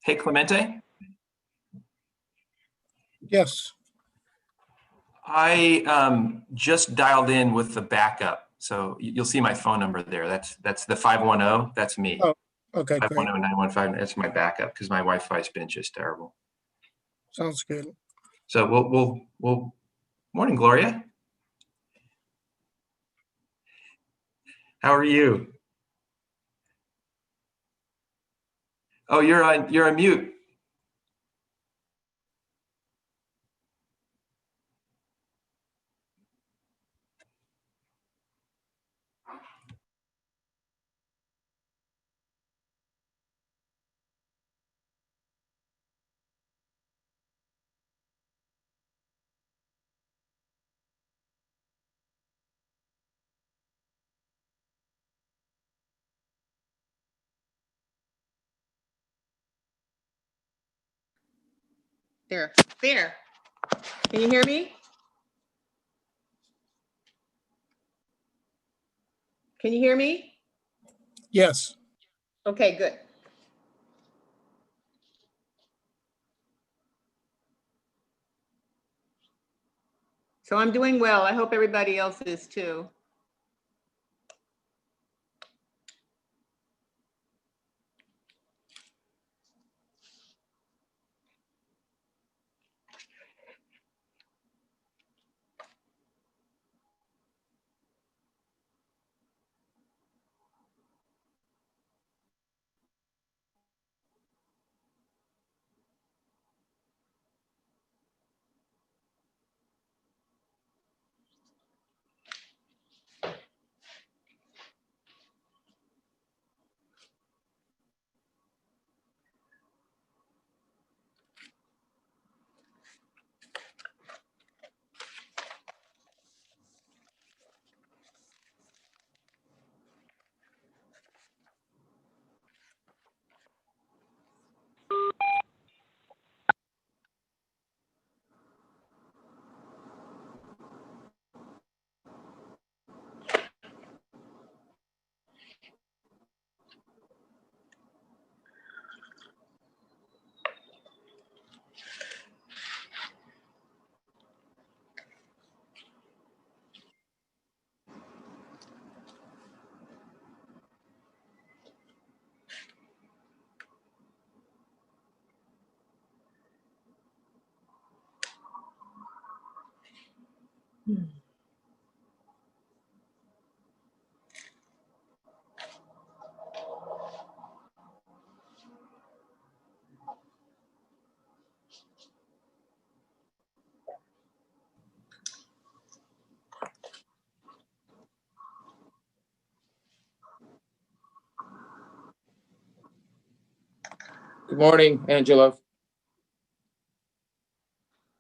Hey, Clemente, Yes. I just dialed in with the backup. So you'll see my phone number there. That's the 510. That's me. Oh, okay, great. 510-915. That's my backup because my Wi-Fi's been just terrible. Sounds good. So we'll morning, Gloria. How are you? Oh, you're on mute. There. Can you hear me? Can you hear me? Yes. Okay, good. So I'm doing well. I hope everybody else is too. Good morning, Angela.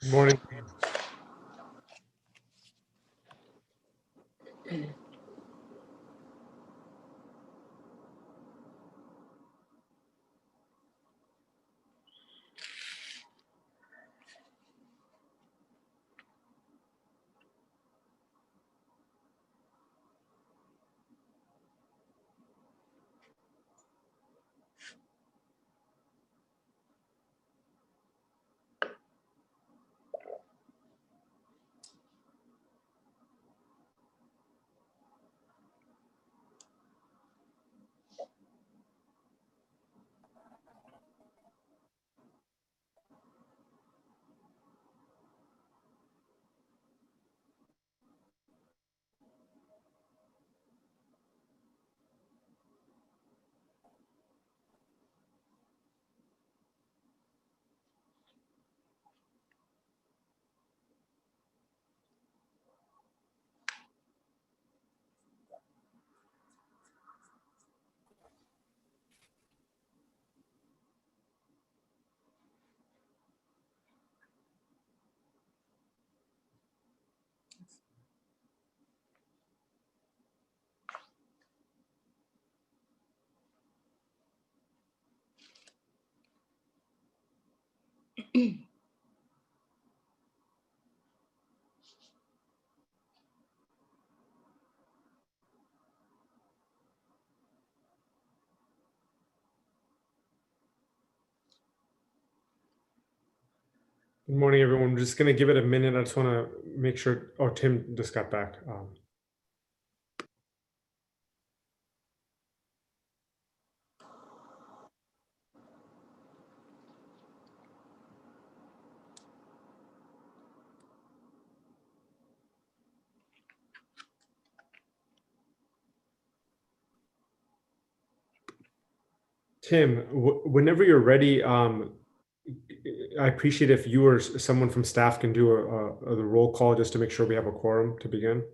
Good morning. Good morning, everyone. We're just going to give it a minute. I just want to make sure. Oh, Tim just got back. Tim, whenever you're ready, I appreciate if you or someone from staff can do the roll call just to make sure we have a quorum to begin.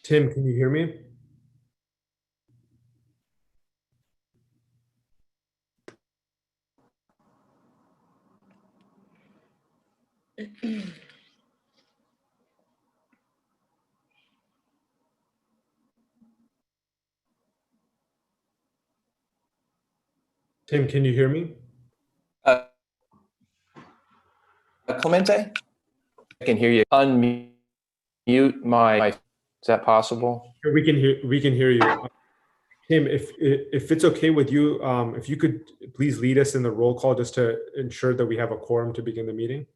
Tim, can you hear me? Tim, can you hear me? Clemente? I can hear you. Unmute my, is that possible? We can hear you. Tim, if it's okay with you, if you could please lead us in the roll call just to ensure that we have a quorum to begin the meeting.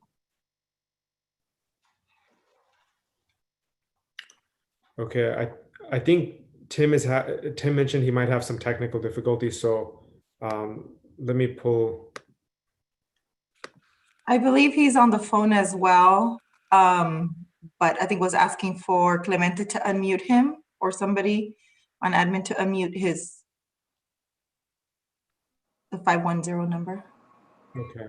Okay, I think Tim mentioned he might have some technical difficulties, so let me pull. I believe he's on the phone as well, but I think was asking for Clemente to unmute him or somebody on admin to unmute the 510 number. Okay.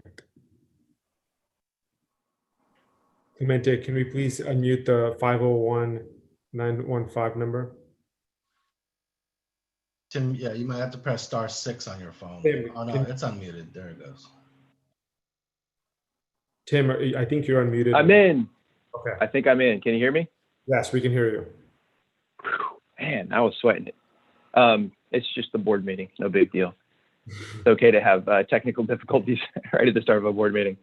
Clemente, can we please unmute the 501-915 number? Tim, yeah, you might have to press *6 on your phone. Tim, Oh no, it's unmuted. There it goes. Tim, I think you're unmuted. I'm in. Okay. I think I'm in. Can you hear me? Yes, we can hear you. Whew, man, I was sweating it. It's just the board meeting. No big deal. It's okay to have technical difficulties right at the start of a board meeting.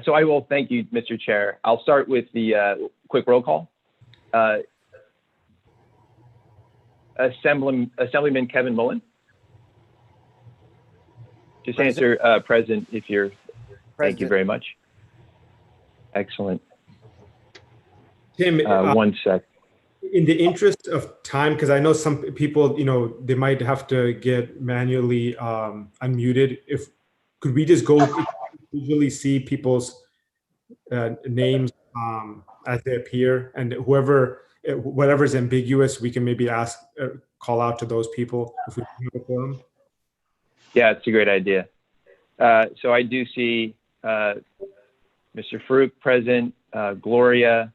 So I will thank you, Mr. Chair. I'll start with the quick roll call. Assemblyman Kevin Mullen. Just answer present if you're. Thank you very much. Excellent. Tim, 1 sec. in the interest of time, because I know some people, they might have to get manually unmuted. Could we just go visually see people's names as they appear, and whatever's ambiguous, we can maybe call out to those people if we have a forum. Yeah, it's a great idea. So I do see Mr. Farouk present, Gloria.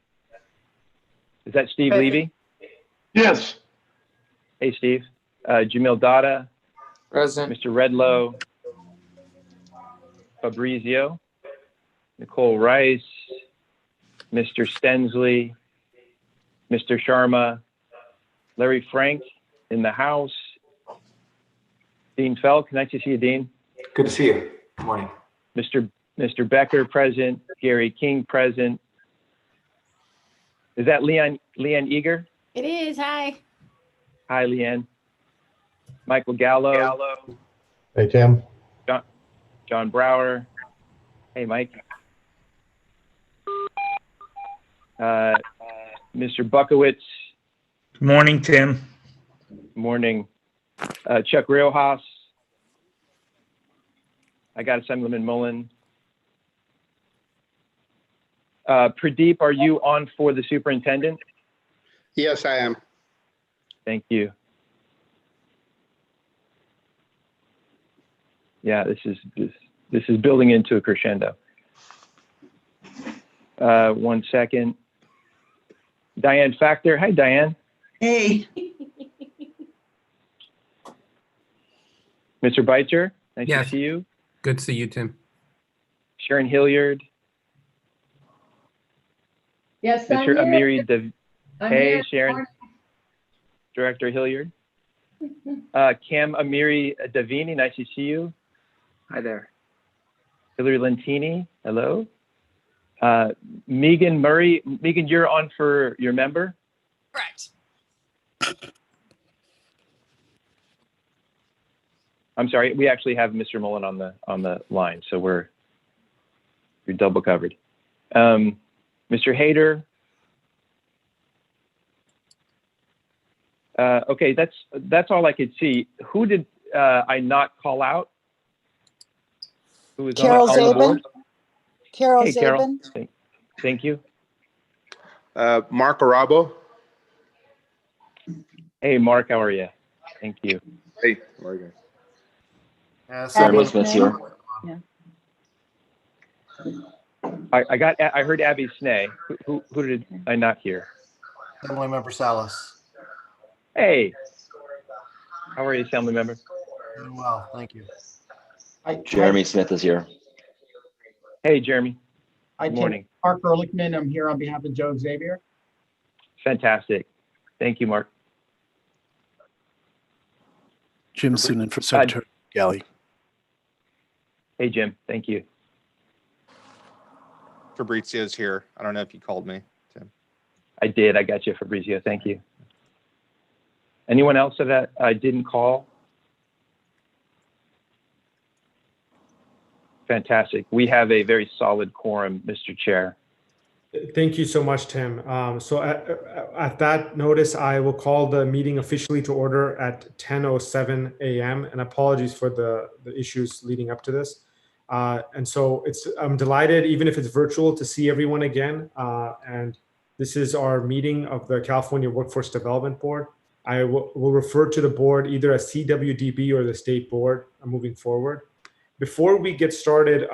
Is that Steve Present. Levy? Yes. Hey, Steve. Jamil Dada, Present. Mr. Redlow, Fabrizio, Nicole Rice, Mr. Stensley, Mr. Sharma, Larry Frank in the house, Dean Felk. Nice to see you, Dean. Good to see you. Good morning. Mr. Becker present, Gary King present. Is that Leanne Eager? It is, hi. Hi, Leanne. Michael Gallo, Hey, Tim. John Brower. Hey, Mike. Mr. Buckowitz. Good morning, Tim. Morning. Chuck Riojas. I got Assemblyman Mullen. Pradeep, are you on for the superintendent? Yes, I am. Thank you. Yeah, this is building into a crescendo. 1 second. Diane Factor. Hi, Diane. Hey. Mr. Beitzer. Nice Yes. to see you. Good to see you, Tim. Sharon Hilliard. Yes, I'm Mr. here. Amiri Dav. I'm Hey, here. Sharon. Director Hilliard. Cam Amiri Davini, nice to see you. Hi there. Hillary Lentini, hello. Megan Murray. Megan, you're on for your member? Correct. I'm sorry, we actually have Mr. Mullen on the line, so you're double covered. Mr. Hayter. Okay, that's all I could see. Who did I not call out? Who was Carol on the Zabin. board? Carol Hey, Carol. Zabin. Thank you. Mark Arabo. Hey, Mark, how are you? Thank you. Hey, Morgan. Abby Smith here. I heard Abby Snay. Who did I not hear? Assembly Member Salas. Hey, how are you, Assembly Member? Doing well, thank you. Jeremy Smith is here. Hey, Jeremy. Hi, Good morning. Mark Ehrlichman. I'm here on behalf of Joe Xavier. Fantastic. Thank you, Mark. Jim Sunan for Secretary Galley. Hey, Jim. Thank you. Fabrizio's here. I don't know if you called me, Tim. I did. I got you, Fabrizio. Thank you. Anyone else that I didn't call? Fantastic. We have a very solid quorum, Mr. Chair. Thank you so much, Tim. So at that notice, I will call the meeting officially to order at 10:07 a.m. And apologies for the issues leading up to this. And so I'm delighted, even if it's virtual, to see everyone again. And this is our meeting of the California Workforce Development Board. I will refer to the board either as CWDB or the state board moving forward. Before we get started,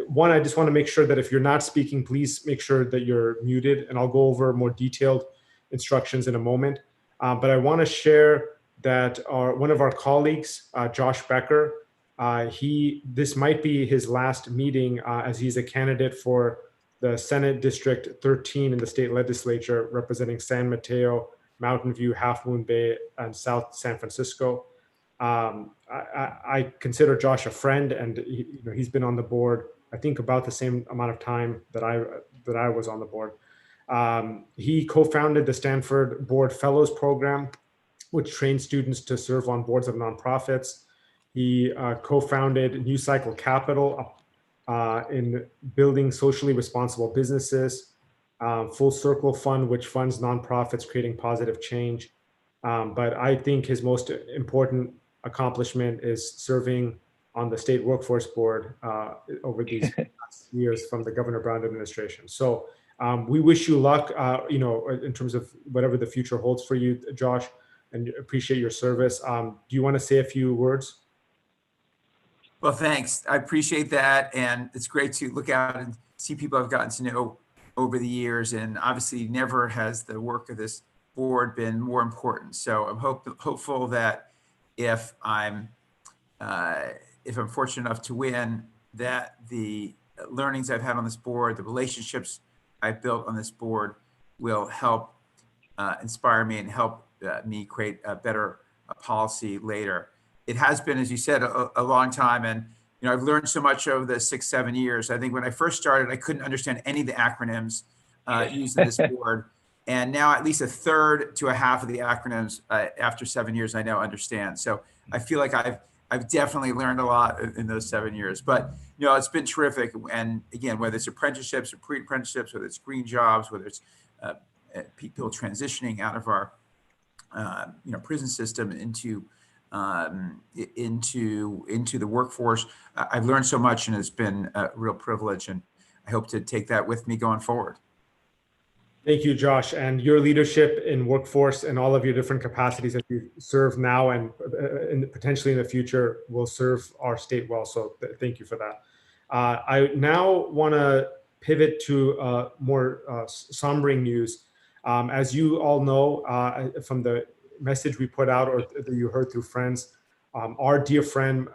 one, I just want to make sure that if you're not speaking, please make sure that you're muted, and I'll go over more detailed instructions in a moment. But I want to share that one of our colleagues, Josh Becker, this might be his last meeting as he's a candidate for the Senate District 13 in the state legislature, representing San Mateo, Mountain View, Half Moon Bay, and South San Francisco. I consider Josh a friend, and he's been on the board, I think, about the same amount of time that I was on the board. He co-founded the Stanford Board Fellows Program, which trains students to serve on boards of nonprofits. He co-founded New Cycle Capital in building socially responsible businesses, Full Circle Fund, which funds nonprofits creating positive change. But I think his most important accomplishment is serving on the state workforce board over these years from the Governor Brown administration. So we wish you luck, in terms of whatever the future holds for you, Josh, and appreciate your service. Do you want to say a few words? Well, thanks. I appreciate that. And it's great to look out and see people I've gotten to know over the years. And obviously never has the work of this board been more important. So I'm hopeful that if I'm fortunate enough to win, that the learnings I've had on this board, the relationships I've built on this board will help inspire me and help me create a better policy later. It has been, as you said, a long time. And I've learned so much over the 6-7 years. I think when I first started, I couldn't understand any of the acronyms used in this board. And now at least a third to a half of the acronyms after 7 years, I now understand. So I feel like I've definitely learned a lot in those 7 years. But it's been terrific. And again, whether it's apprenticeships or pre-apprenticeships, whether it's green jobs, whether it's people transitioning out of our prison system into the workforce, I've learned so much, and it's been a real privilege. And I hope to take that with me going forward. Thank you, Josh, and your leadership in workforce and all of your different capacities that you serve now and potentially in the future will serve our state well. So thank you for that. I now want to pivot to more sombering news. As you all know from the message we put out or that you heard through friends, our dear friend,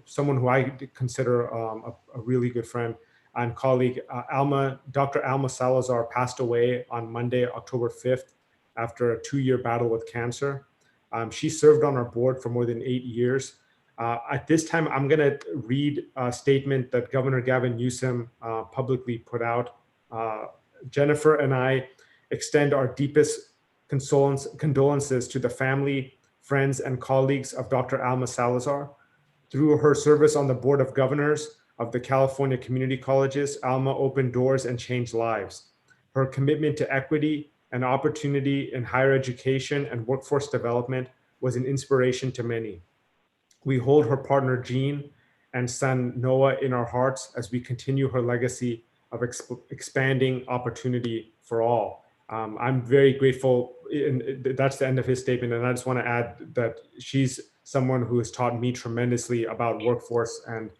someone who I consider a really good friend, and colleague Dr. Alma Salazar passed away on Monday, October 5th, after a 2-year battle with cancer. She served on our board for more than 8 years. At this time, I'm going to read a statement that Governor Gavin Newsom publicly put out. Jennifer and I extend our deepest condolences to the family, friends, and colleagues of Dr. Alma Salazar. Through her service on the Board of Governors of the California Community Colleges, Alma opened doors and changed lives. Her commitment to equity and opportunity in higher education and workforce development was an inspiration to many. We hold her partner Jean and son Noah in our hearts as we continue her legacy of expanding opportunity for all. I'm very grateful, and that's the end of his statement. And I just want to add that she's someone who has taught me tremendously about workforce, and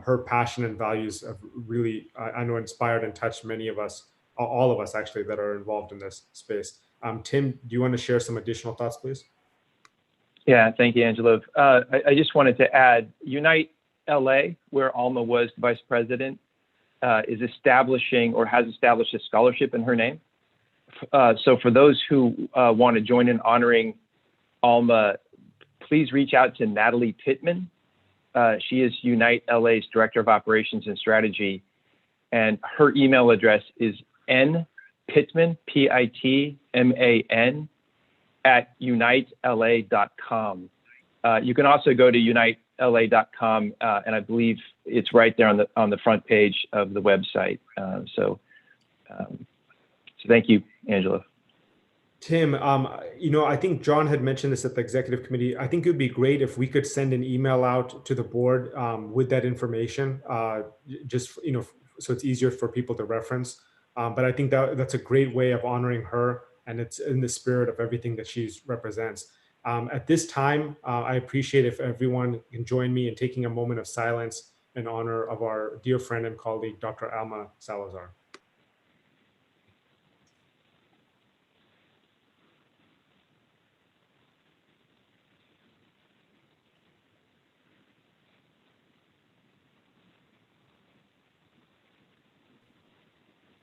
her passion and values have really, I know, inspired and touched many of us, all of us actually, that are involved in this space. Tim, do you want to share some additional thoughts, please? Yeah, thank you, Angelo. I just wanted to add, Unite LA, where Alma was the vice president, is establishing or has established a scholarship in her name. So for those who want to join in honoring Alma, please reach out to Natalie Pittman. She is Unite LA's Director of Operations and Strategy, and her email address is npittman, P-I-T-M-A-N, @unitela.com. You can also go to unitela.com, and I believe it's right there on the front page of the website. So thank you, Angela. Tim, I think John had mentioned this at the executive committee. I think it would be great if we could send an email out to the board with that information, just, so it's easier for people to reference. But I think that's a great way of honoring her, and it's in the spirit of everything that she represents. At this time, I appreciate if everyone can join me in taking a moment of silence in honor of our dear friend and colleague, Dr. Alma Salazar.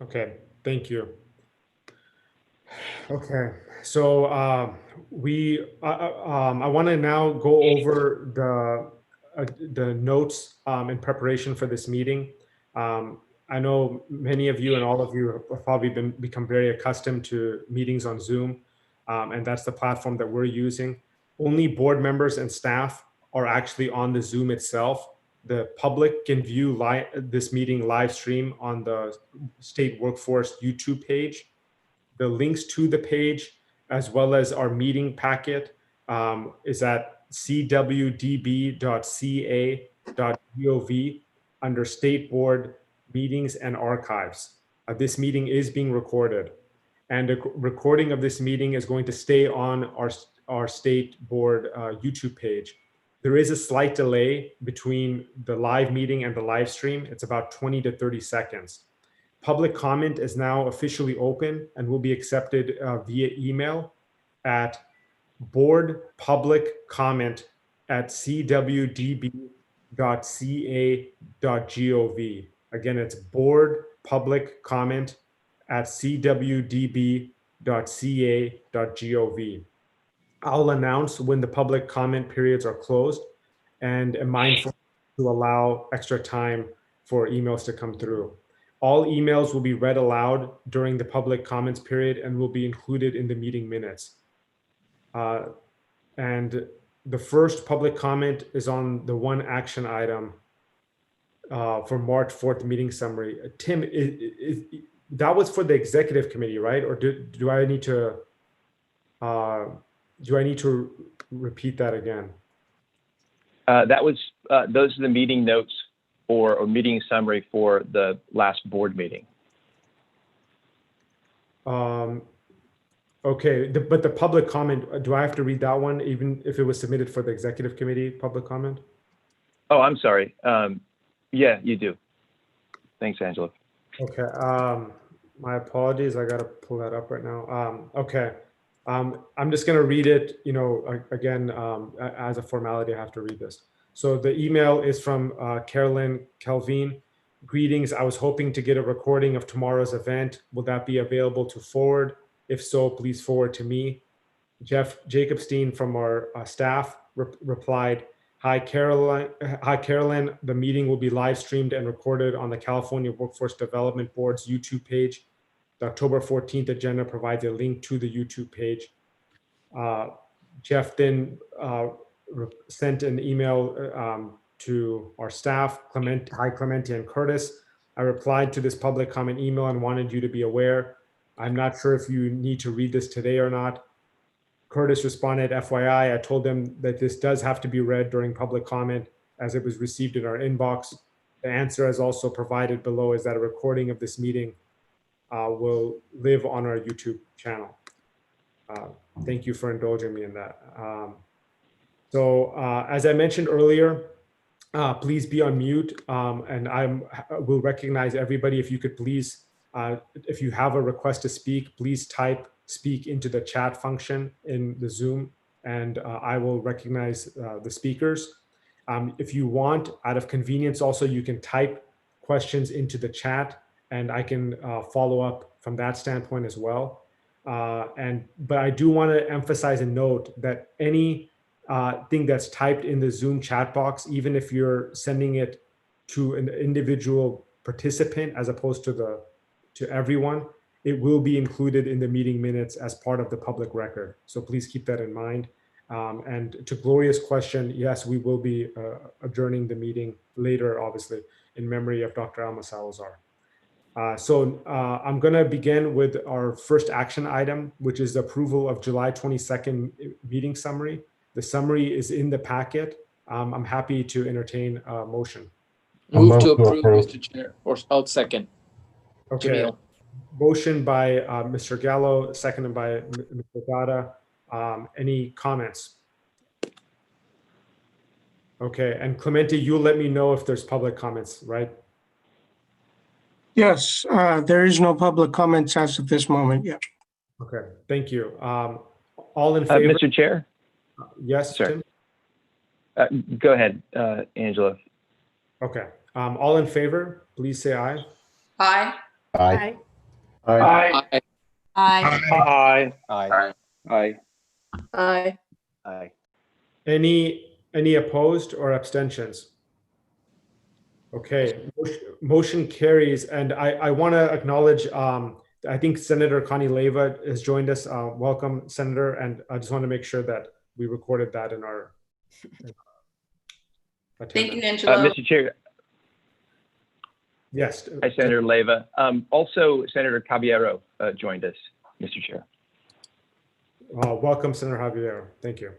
Okay, thank you. Okay, so I want to now go over the notes in preparation for this meeting. I know many of you and all of you have probably become very accustomed to meetings on Zoom, and that's the platform that we're using. Only board members and staff are actually on the Zoom itself. The public can view this meeting live stream on the State Workforce YouTube page. The links to the page, as well as our meeting packet, is at cwdb.ca.gov under State Board Meetings and Archives. This meeting is being recorded, and a recording of this meeting is going to stay on our State Board YouTube page. There is a slight delay between the live meeting and the live stream. It's about 20 to 30 seconds. Public comment is now officially open and will be accepted via email at boardpubliccomment@cwdb.ca.gov. Again, it's boardpubliccomment@cwdb.ca.gov. I'll announce when the public comment periods are closed, and am mindful to allow extra time for emails to come through. All emails will be read aloud during the public comments period and will be included in the meeting minutes. And the first public comment is on the one action item for March 4th meeting summary. Tim, that was for the executive committee, right? Or do I need to repeat that again? That was those are the meeting notes or meeting summary for the last board meeting. Okay, but the public comment, do I have to read that one even if it was submitted for the executive committee public comment? Oh, I'm sorry. Yeah, you do. Thanks, Angela. Okay, my apologies. I got to pull that up right now. Okay, I'm just going to read it, again, as a formality, I have to read this. So the email is from Carolyn Kelvin. greetings. I was hoping to get a recording of tomorrow's event. Will that be available to forward? If so, please forward to me. Jeff Jacobstein from our staff replied, Hi, Carolyn. Hi, Carolyn. The meeting will be live streamed and recorded on the California Workforce Development Board's YouTube page. The October 14th agenda provides a link to the YouTube page. Jeff then sent an email to our staff, Hi, Clemente and Curtis. I replied to this public comment email and wanted you to be aware. I'm not sure if you need to read this today or not. Curtis responded, FYI, I told them that this does have to be read during public comment as it was received in our inbox. The answer as also provided below is that a recording of this meeting will live on our YouTube channel. Thank you for indulging me in that. As I mentioned earlier, please be on mute, and I will recognize everybody. If you could please, if you have a request to speak, please type speak into the chat function in the Zoom, and I will recognize the speakers. If you want, out of convenience also, you can type questions into the chat, and I can follow up from that standpoint as well. But I do want to emphasize and note that any thing that's typed in the Zoom chat box, even if you're sending it to an individual participant as opposed to everyone, it will be included in the meeting minutes as part of the public record. So please keep that in mind. And to Gloria's question, yes, we will be adjourning the meeting later, obviously, in memory of Dr. Alma Salazar. I'm going to begin with our first action item, which is the approval of July 22nd meeting summary. The summary is in the packet. I'm happy to entertain a motion. Move to approve, Mr. Chair, or I'll second. Okay. Jamil. Motion by Mr. Gallo, seconded by Mr. Gada. Any comments? Okay, and Clemente, you'll let me know if there's public comments, right? Yes, there is no public comments as of this moment. Yeah. Okay, thank you. All in favor? Mr. Chair? Yes, Sir. Tim? Go ahead, Angela. Okay. All in favor, please say aye. Aye. Aye. Aye. Aye. Aye. Aye. Aye. Aye. Aye. Any opposed or abstentions? Okay, motion carries. And I want to acknowledge, I think Senator Connie Leyva has joined us. Welcome, Senator. And I just want to make sure that we recorded that in our attendance. Thank you, Angelo. Mr. Chair. Yes. Hi, Senator Leyva. Also, Senator Caballero joined us, Mr. Chair. Welcome, Senator Javier. Thank you.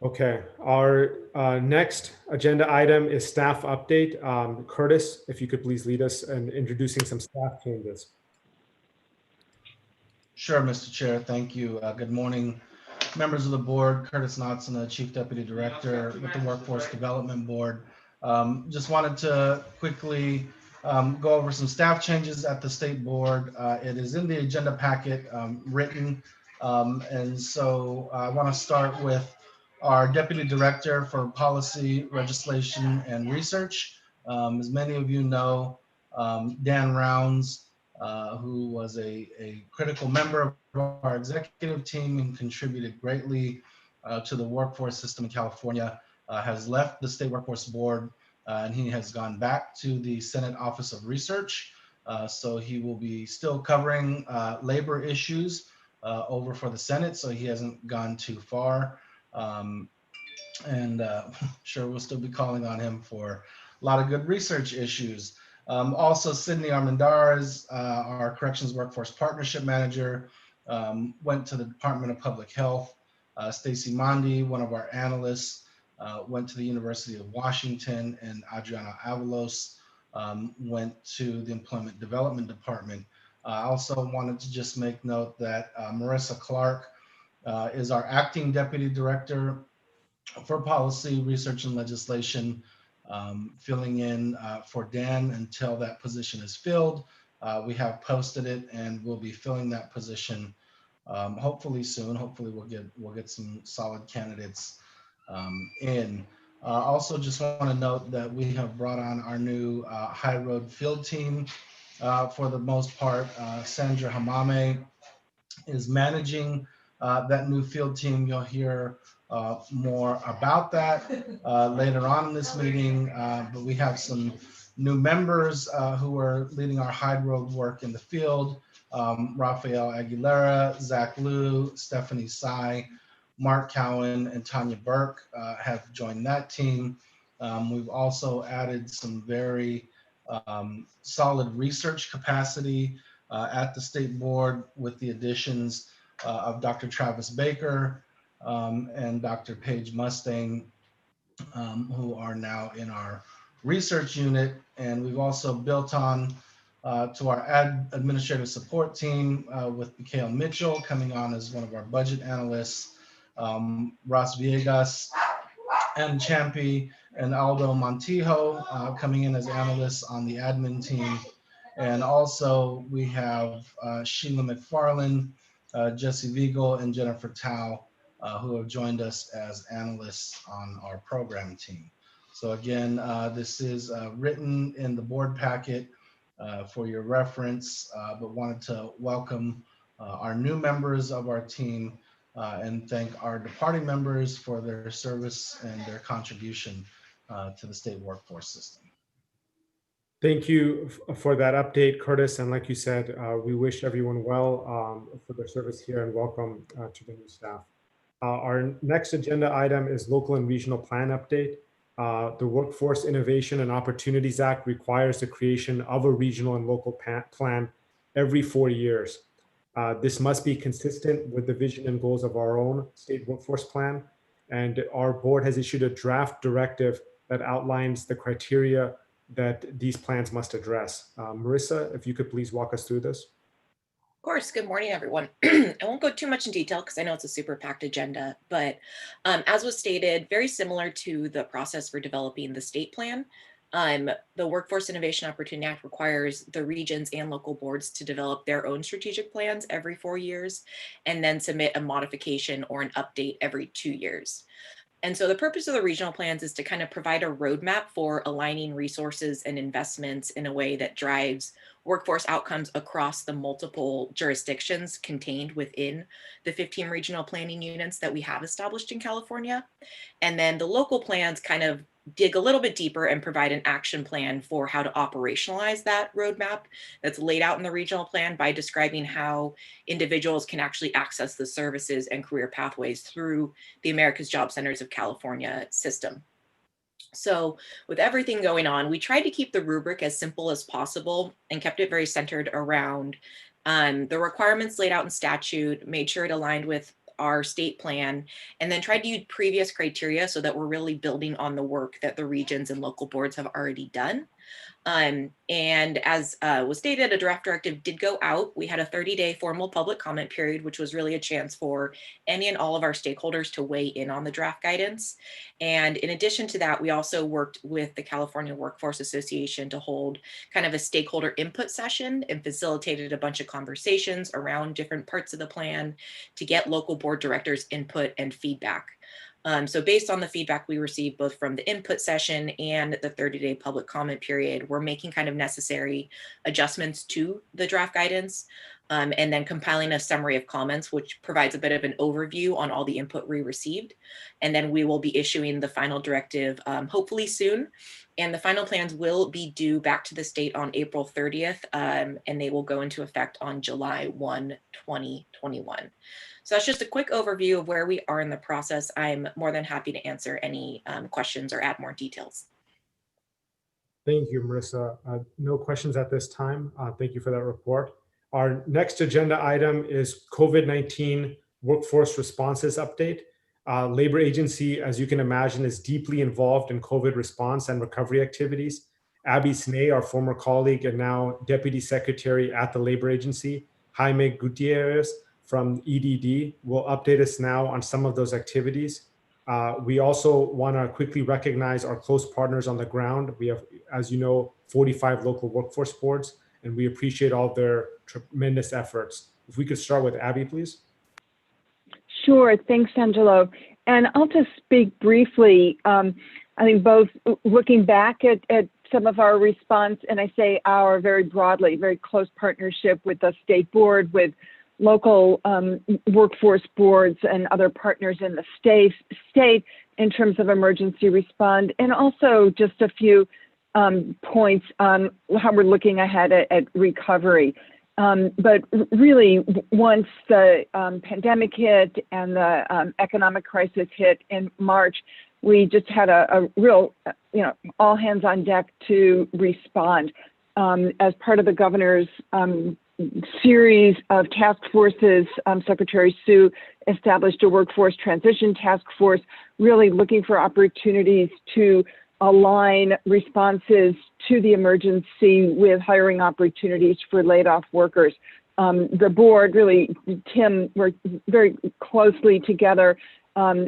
Okay, our next agenda item is staff update. Curtis, if you could please lead us in introducing some staff changes. Sure, Mr. Chair. Thank you. Good morning, members of the board. Curtis Knotson, Chief Deputy Director with the Workforce Development Board. Just wanted to quickly go over some staff changes at the state board. It is in the agenda packet written. And so I want to start with our Deputy Director for Policy, Legislation, and Research. As many of you know, Dan Rounds, who was a critical member of our executive team and contributed greatly to the workforce system in California, has left the State Workforce Board, and he has gone back to the Senate Office of Research. So he will be still covering labor issues over for the Senate, so he hasn't gone too far. Sure, we'll still be calling on him for a lot of good research issues. Also, Sydney Armendariz, our Corrections Workforce Partnership Manager, went to the Department of Public Health. Stacy Mondi, one of our analysts, went to the University of Washington, and Adriana Avalos went to the Employment Development Department. I also wanted to just make note that Marissa Clark is our acting Deputy Director for Policy, Research, and Legislation, filling in for Dan until that position is filled. We have posted it, and we'll be filling that position hopefully soon. Hopefully we'll get some solid candidates in. Also, just want to note that we have brought on our new High Road field team. For the most part, Sandra Hamame is managing that new field team. You'll hear more about that later on in this meeting, but we have some new members who are leading our High Road work in the field. Rafael Aguilera, Zach Liu, Stephanie Tsai, Mark Cowan, and Tanya Burke have joined that team. We've also added some very solid research capacity at the state board with the additions of Dr. Travis Baker and Dr. Paige Mustang, who are now in our research unit. And we've also built on to our administrative support team with Mikhail Mitchell coming on as one of our budget analysts, Ross Villegas and Champy and Aldo Montijo coming in as analysts on the admin team. And also we have Sheila McFarland, Jesse Viegel, and Jennifer Tao, who have joined us as analysts on our program team. So again, this is written in the board packet for your reference, but wanted to welcome our new members of our team and thank our departing members for their service and their contribution to the state workforce system. Thank you for that update, Curtis. And like you said, we wish everyone well for their service here and welcome to the new staff. Our next agenda item is local and regional plan update. The Workforce Innovation and Opportunities Act requires the creation of a regional and local plan every 4 years. This must be consistent with the vision and goals of our own state workforce plan. And our board has issued a draft directive that outlines the criteria that these plans must address. Marissa, if you could please walk us through this. Of course. Good morning, everyone. I won't go too much in detail because I know it's a super packed agenda, but as was stated, very similar to the process for developing the state plan, the Workforce Innovation Opportunity Act requires the regions and local boards to develop their own strategic plans every 4 years and then submit a modification or an update every 2 years. And so the purpose of the regional plans is to kind of provide a roadmap for aligning resources and investments in a way that drives workforce outcomes across the multiple jurisdictions contained within the 15 regional planning units that we have established in California. And then the local plans kind of dig a little bit deeper and provide an action plan for how to operationalize that roadmap that's laid out in the regional plan by describing how individuals can actually access the services and career pathways through the America's Job Centers of California system. So with everything going on, we tried to keep the rubric as simple as possible and kept it very centered around the requirements laid out in statute, made sure it aligned with our state plan, and then tried to use previous criteria so that we're really building on the work that the regions and local boards have already done. And as was stated, a draft directive did go out. We had a 30-day formal public comment period, which was really a chance for any and all of our stakeholders to weigh in on the draft guidance. And in addition to that, we also worked with the California Workforce Association to hold kind of a stakeholder input session and facilitated a bunch of conversations around different parts of the plan to get local board directors' input and feedback. So based on the feedback we received both from the input session and the 30-day public comment period, we're making kind of necessary adjustments to the draft guidance and then compiling a summary of comments, which provides a bit of an overview on all the input we received. And then we will be issuing the final directive hopefully soon. And the final plans will be due back to the state on April 30th, and they will go into effect on July 1, 2021. So that's just a quick overview of where we are in the process. I'm more than happy to answer any questions or add more details. Thank you, Marissa. No questions at this time. Thank you for that report. Our next agenda item is COVID-19 workforce responses update. Labor agency, as you can imagine, is deeply involved in COVID response and recovery activities. Abby Snay, our former colleague and now Deputy Secretary at the Labor Agency, Jaime Gutierrez from EDD, will update us now on some of those activities. We also want to quickly recognize our close partners on the ground. We have, as you know, 45 local workforce boards, and we appreciate all their tremendous efforts. If we could start with Abby, please. Sure, thanks, Angelo. And I'll just speak briefly. I think both looking back at some of our response, and I say our very broadly, very close partnership with the state board, with local workforce boards and other partners in the state in terms of emergency respond, and also just a few points on how we're looking ahead at recovery. But really, once the pandemic hit and the economic crisis hit in March, we just had a real, all hands on deck to respond. As part of the governor's series of task forces, Secretary Sue established a workforce transition task force, really looking for opportunities to align responses to the emergency with hiring opportunities for laid off workers. The board, really, Tim, worked very closely together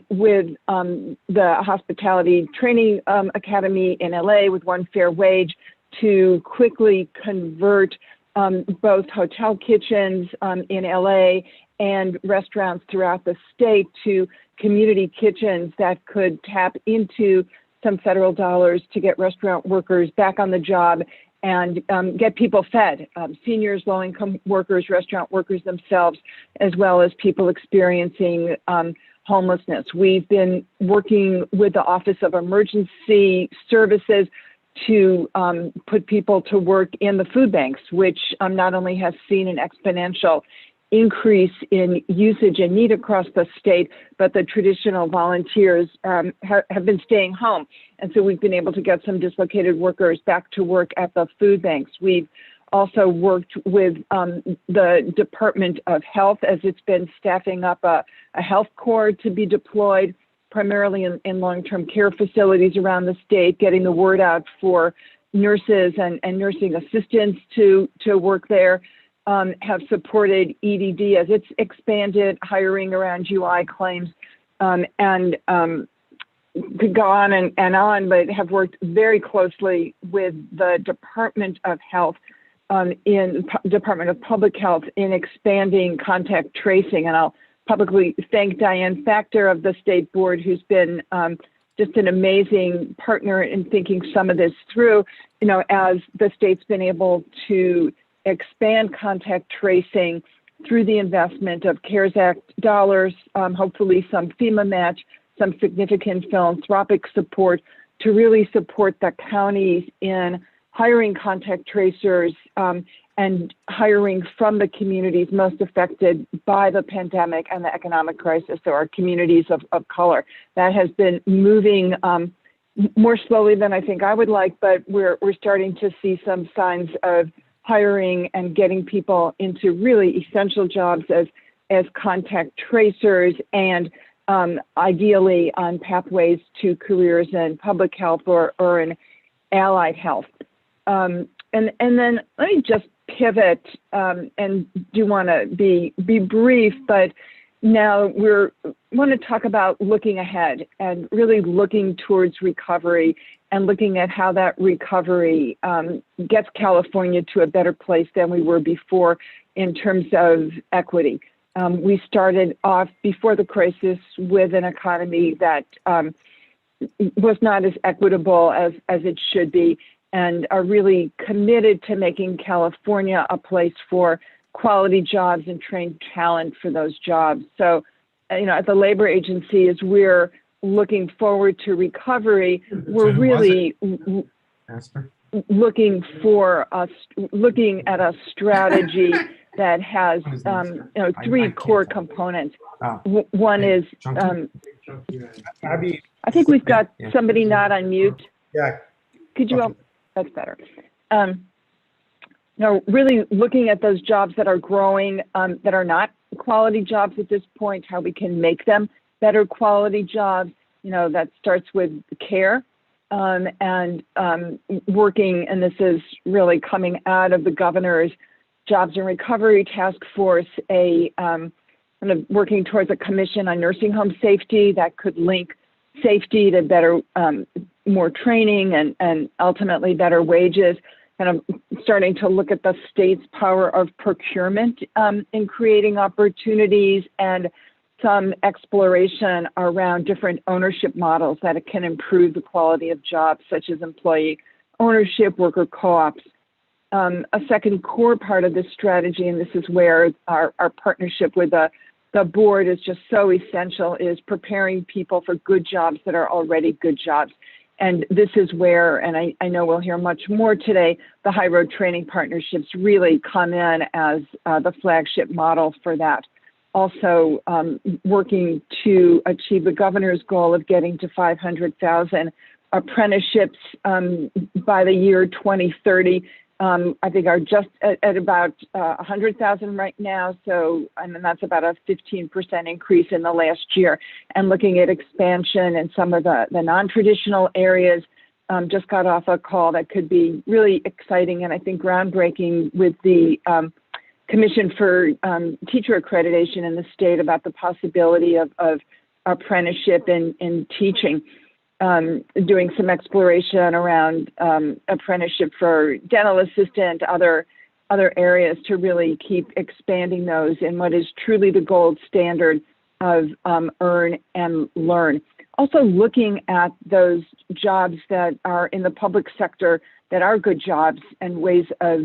with the Hospitality Training Academy in LA with One Fair Wage to quickly convert both hotel kitchens in LA and restaurants throughout the state to community kitchens that could tap into some federal dollars to get restaurant workers back on the job and get people fed, seniors, low-income workers, restaurant workers themselves, as well as people experiencing homelessness. We've been working with the Office of Emergency Services to put people to work in the food banks, which not only has seen an exponential increase in usage and need across the state, but the traditional volunteers have been staying home. And so we've been able to get some dislocated workers back to work at the food banks. We've also worked with the Department of Health as it's been staffing up a health corps to be deployed primarily in long-term care facilities around the state, getting the word out for nurses and nursing assistants to work there. Have supported EDD as it's expanded, hiring around UI claims, and could go on and on, but have worked very closely with the Department of Health in Department of Public Health in expanding contact tracing. And I'll publicly thank Diane Factor of the State Board, who's been just an amazing partner in thinking some of this through, as the state's been able to expand contact tracing through the investment of CARES Act dollars, hopefully some FEMA match, some significant philanthropic support to really support the counties in hiring contact tracers and hiring from the communities most affected by the pandemic and the economic crisis, so our communities of color. That has been moving more slowly than I think I would like, but we're starting to see some signs of hiring and getting people into really essential jobs as contact tracers and ideally on pathways to careers in public health or in allied health. And then let me just pivot and do want to be brief, but now want to talk about looking ahead and really looking towards recovery and looking at how that recovery gets California to a better place than we were before in terms of equity. We started off before the crisis with an economy that was not as equitable as it should be, and are really committed to making California a place for quality jobs and trained talent for those jobs. So, at the labor agency, as we're looking forward to recovery, we're really looking at a strategy that has three core components. One is I think we've got somebody not on mute. Yeah. Could you? That's better. Really looking at those jobs that are growing, that are not quality jobs at this point, how we can make them better quality jobs. That starts with care and working, and this is really coming out of the governor's Jobs and Recovery Task Force, kind of working towards a commission on nursing home safety that could link safety to better, more training and ultimately better wages, kind of starting to look at the state's power of procurement in creating opportunities and some exploration around different ownership models that it can improve the quality of jobs, such as employee ownership, worker co-ops. A second core part of this strategy, and this is where our partnership with the board is just so essential, is preparing people for good jobs that are already good jobs. And this is where, and I know we'll hear much more today, the high road training partnerships really come in as the flagship model for that. Also working to achieve the governor's goal of getting to 500,000 apprenticeships by the year 2030. I think are just at about 100,000 right now. So, and that's about a 15% increase in the last year. And looking at expansion in some of the non-traditional areas, just got off a call that could be really exciting and I think groundbreaking with the Commission for Teacher Accreditation in the state about the possibility of apprenticeship in teaching. Doing some exploration around apprenticeship for dental assistant, other areas to really keep expanding those in what is truly the gold standard of earn and learn. Also looking at those jobs that are in the public sector that are good jobs and ways of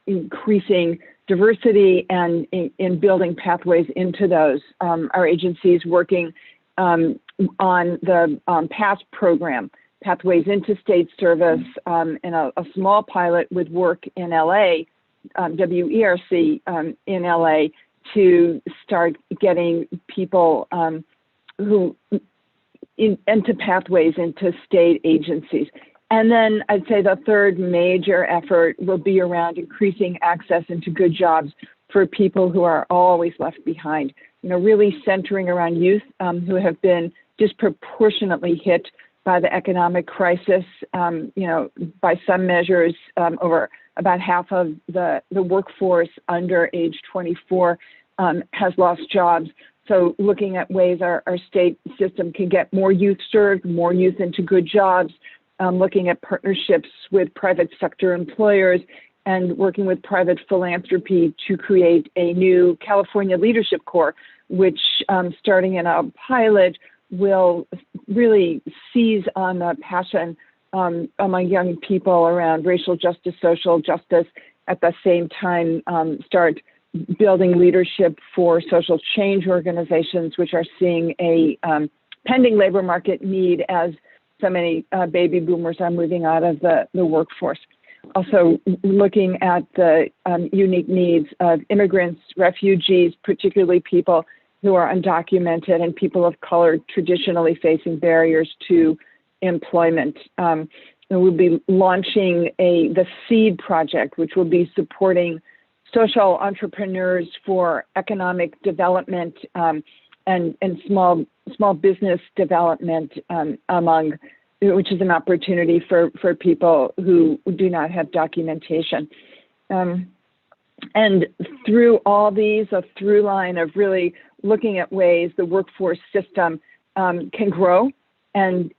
increasing diversity and in building pathways into those. Our agency is working on the PASS program, Pathways into State Service, in a small pilot with work in LA, WERC in LA, to start getting people who into pathways into state agencies. And then I'd say the third major effort will be around increasing access into good jobs for people who are always left behind. You know, really centering around youth who have been disproportionately hit by the economic crisis. You know, by some measures, over about half of the workforce under age 24 has lost jobs. So looking at ways our state system can get more youth served, more youth into good jobs, looking at partnerships with private sector employers, and working with private philanthropy to create a new California Leadership Corps, which starting in a pilot will really seize on the passion among young people around racial justice, social justice, at the same time start building leadership for social change organizations, which are seeing a pending labor market need as so many baby boomers are moving out of the workforce. Also looking at the unique needs of immigrants, refugees, particularly people who are undocumented and people of color traditionally facing barriers to employment. And we'll be launching the SEED project, which will be supporting social entrepreneurs for economic development and small business development which is an opportunity for people who do not have documentation. And through all these, a through line of really looking at ways the workforce system can grow and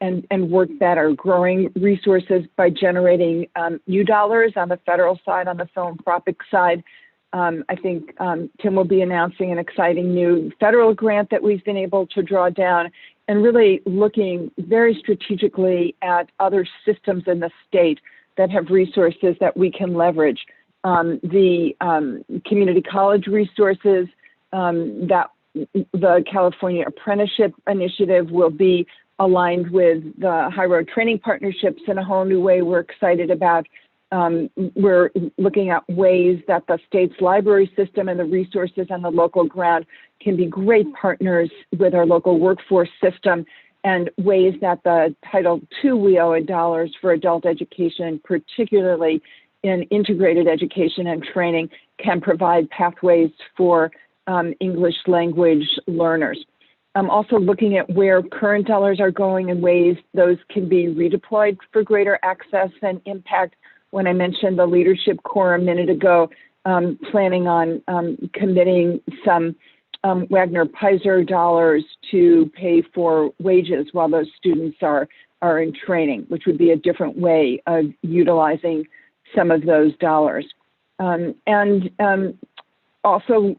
work better, growing resources by generating new dollars on the federal side, on the philanthropic side. I think Tim will be announcing an exciting new federal grant that we've been able to draw down, and really looking very strategically at other systems in the state that have resources that we can leverage. The community college resources that the California Apprenticeship Initiative will be aligned with the high road training partnerships in a whole new way we're excited about. We're looking at ways that the state's library system and the resources on the local ground can be great partners with our local workforce system, and ways that the Title II WIO dollars for adult education, particularly in integrated education and training, can provide pathways for English language learners. I'm also looking at where current dollars are going and ways those can be redeployed for greater access and impact. When I mentioned the Leadership Corps a minute ago, planning on committing some Wagner-Pizer dollars to pay for wages while those students are in training, which would be a different way of utilizing some of those dollars. And also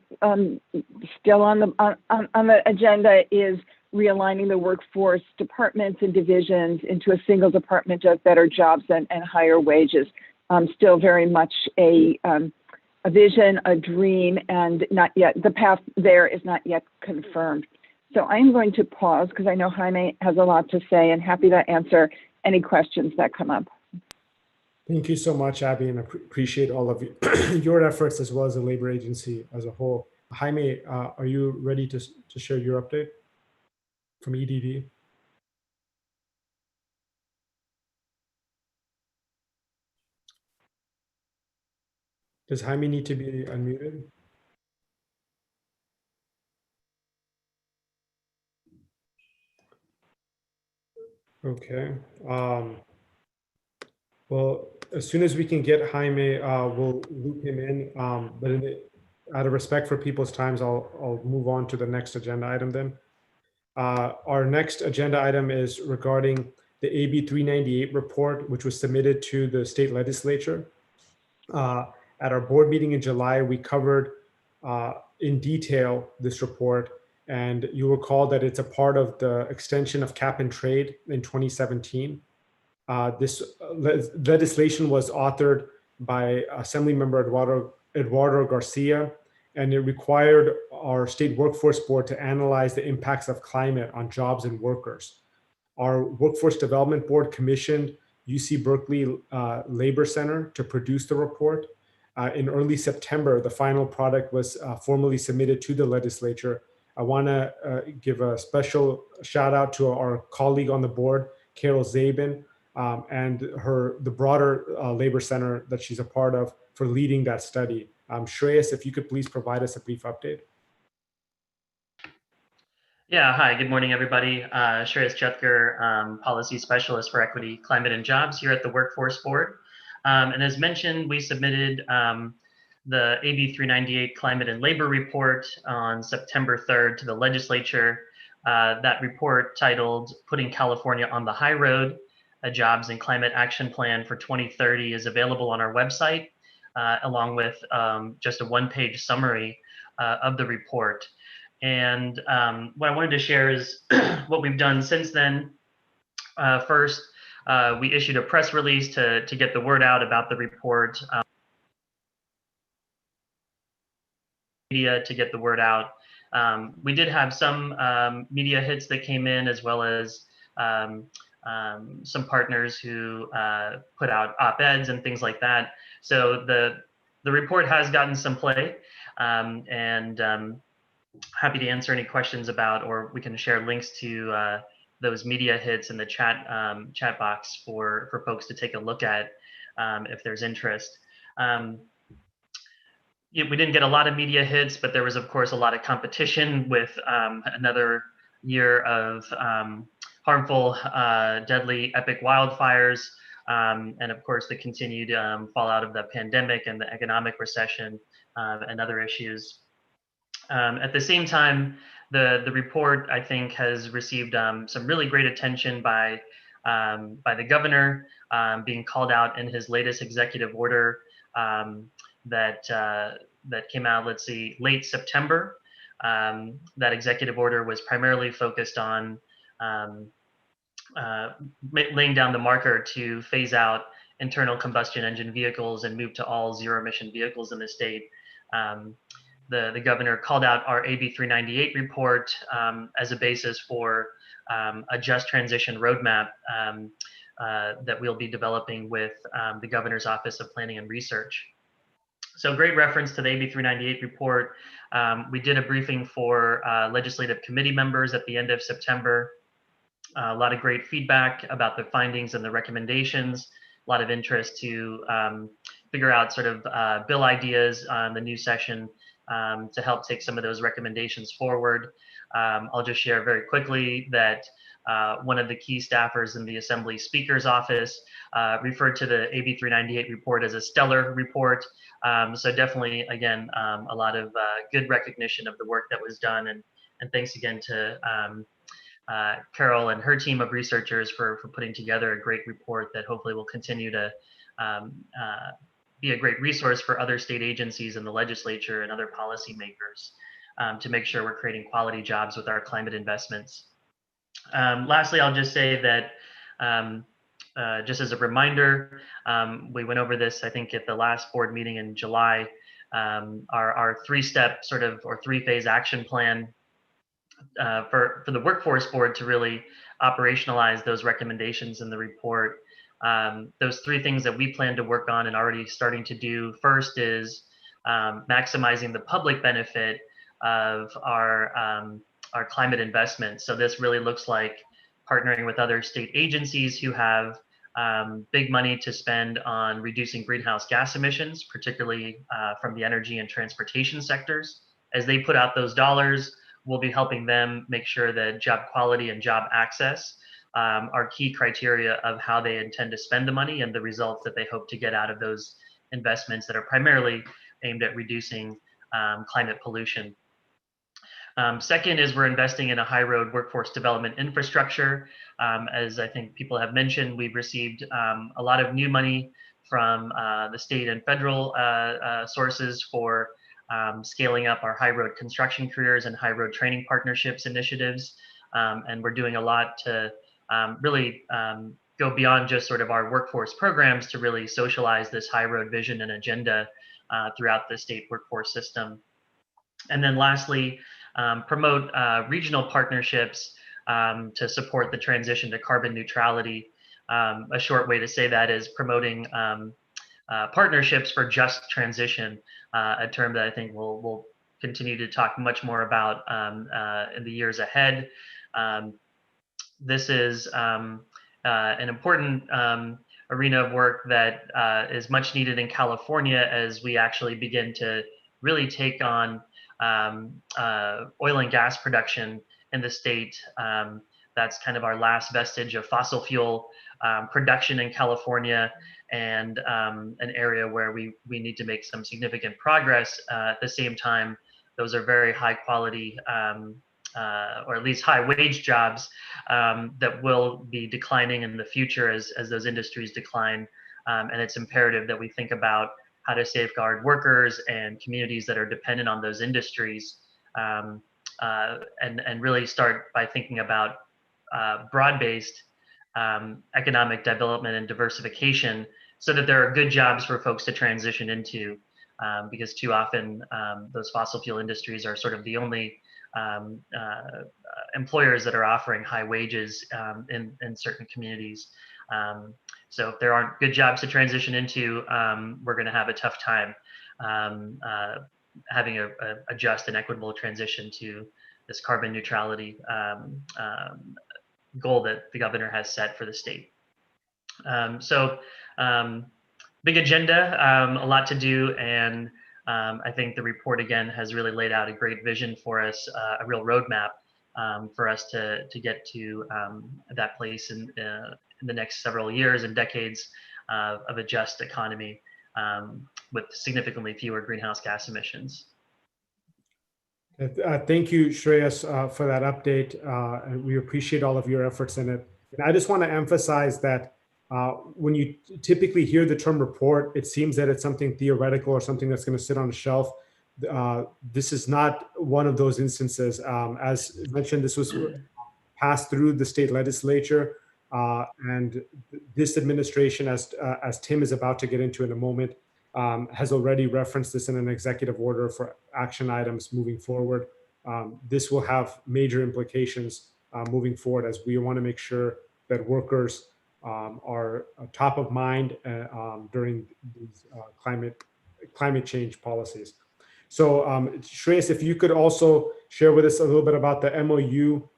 still on the agenda is realigning the workforce departments and divisions into a single department of better jobs and higher wages. Still very much a vision, a dream, and not yet, the path there is not yet confirmed. So I'm going to pause because I know Jaime has a lot to say and happy to answer any questions that come up. Thank you so much, Abby, and I appreciate all of your efforts as well as the labor agency as a whole. Jaime, are you ready to share your update from EDD? Does Jaime need to be unmuted? Okay. Well, as soon as we can get Jaime, we'll loop him in. But out of respect for people's times, I'll move on to the next agenda item then. Our next agenda item is regarding the AB 398 report, which was submitted to the state legislature. At our board meeting in July, we covered in detail this report, and you recall that it's a part of the extension of cap and trade in 2017. This legislation was authored by Assemblymember Eduardo Garcia, and it required our state workforce board to analyze the impacts of climate on jobs and workers. Our workforce development board commissioned UC Berkeley Labor Center to produce the report. In early September, the final product was formally submitted to the legislature. I want to give a special shout out to our colleague on the board, Carol Zabin, and the broader Labor Center that she's a part of for leading that study. Shreyas, if you could please provide us a brief update. Yeah, hi, good morning, everybody. Shreyas Chutker, Policy Specialist for Equity, Climate, and Jobs here at the Workforce Board. And as mentioned, we submitted the AB 398 Climate and Labor Report on September 3rd to the legislature. That report, titled Putting California on the High Road, a Jobs and Climate Action Plan for 2030, is available on our website, along with just a one-page summary of the report. And what I wanted to share is what we've done since then. First, we issued a press release to get the word out about the report, media to get the word out. We did have some media hits that came in, as well as some partners who put out op-eds and things like that. So the report has gotten some play, and happy to answer any questions about, or we can share links to those media hits in the chat box for folks to take a look at if there's interest. We didn't get a lot of media hits, but there was, of course, a lot of competition with another year of harmful, deadly, epic wildfires, and of course the continued fallout of the pandemic and the economic recession and other issues. At the same time, the report, I think, has received some really great attention by the governor, being called out in his latest executive order that came out, let's see, late September. That executive order was primarily focused on laying down the marker to phase out internal combustion engine vehicles and move to all zero-emission vehicles in the state. The governor called out our AB 398 report as a basis for a just transition roadmap that we'll be developing with the Governor's Office of Planning and Research. So great reference to the AB 398 report. We did a briefing for legislative committee members at the end of September. A lot of great feedback about the findings and the recommendations. A lot of interest to figure out sort of bill ideas on the new session to help take some of those recommendations forward. I'll just share very quickly that one of the key staffers in the Assembly Speaker's office referred to the AB 398 report as a stellar report. So definitely, again, a lot of good recognition of the work that was done. And thanks again to Carol and her team of researchers for putting together a great report that hopefully will continue to be a great resource for other state agencies and the legislature and other policymakers to make sure we're creating quality jobs with our climate investments. Lastly, I'll just say that just as a reminder, we went over this, I think, at the last board meeting in July, our three-step sort of or three-phase action plan for the workforce board to really operationalize those recommendations in the report. Those three things that we plan to work on and already starting to do. First is maximizing the public benefit of our climate investments. So this really looks like partnering with other state agencies who have big money to spend on reducing greenhouse gas emissions, particularly from the energy and transportation sectors. As they put out those dollars, we'll be helping them make sure that job quality and job access are key criteria of how they intend to spend the money and the results that they hope to get out of those investments that are primarily aimed at reducing climate pollution. Second is we're investing in a high road workforce development infrastructure. As I think people have mentioned, we've received a lot of new money from the state and federal sources for scaling up our high road construction careers and high road training partnerships initiatives. And we're doing a lot to really go beyond just sort of our workforce programs to really socialize this high road vision and agenda throughout the state workforce system. And then lastly, promote regional partnerships to support the transition to carbon neutrality. A short way to say that is promoting partnerships for just transition, a term that I think we'll continue to talk much more about in the years ahead. This is an important arena of work that is much needed in California as we actually begin to really take on oil and gas production in the state. That's kind of our last vestige of fossil fuel production in California, and an area where we need to make some significant progress. At the same time, those are very high quality or at least high wage jobs that will be declining in the future as those industries decline. And it's imperative that we think about how to safeguard workers and communities that are dependent on those industries, and really start by thinking about broad-based economic development and diversification so that there are good jobs for folks to transition into, because too often those fossil fuel industries are sort of the only employers that are offering high wages in certain communities. So if there aren't good jobs to transition into, we're going to have a tough time having a just and equitable transition to this carbon neutrality goal that the governor has set for the state. Big agenda, a lot to do, and I think the report again has really laid out a great vision for us, a real roadmap for us to get to that place in the next several years and decades of a just economy with significantly fewer greenhouse gas emissions. Thank you, Shreyas, for that update. And we appreciate all of your efforts in it. And I just want to emphasize that when you typically hear the term report, it seems that it's something theoretical or something that's going to sit on a shelf. This is not one of those instances. As mentioned, this was passed through the state legislature, and this administration, as Tim is about to get into in a moment, has already referenced this in an executive order for action items moving forward. This will have major implications moving forward, as we want to make sure that workers are top of mind during these climate change policies. So Shreyas, if you could also share with us a little bit about the MOU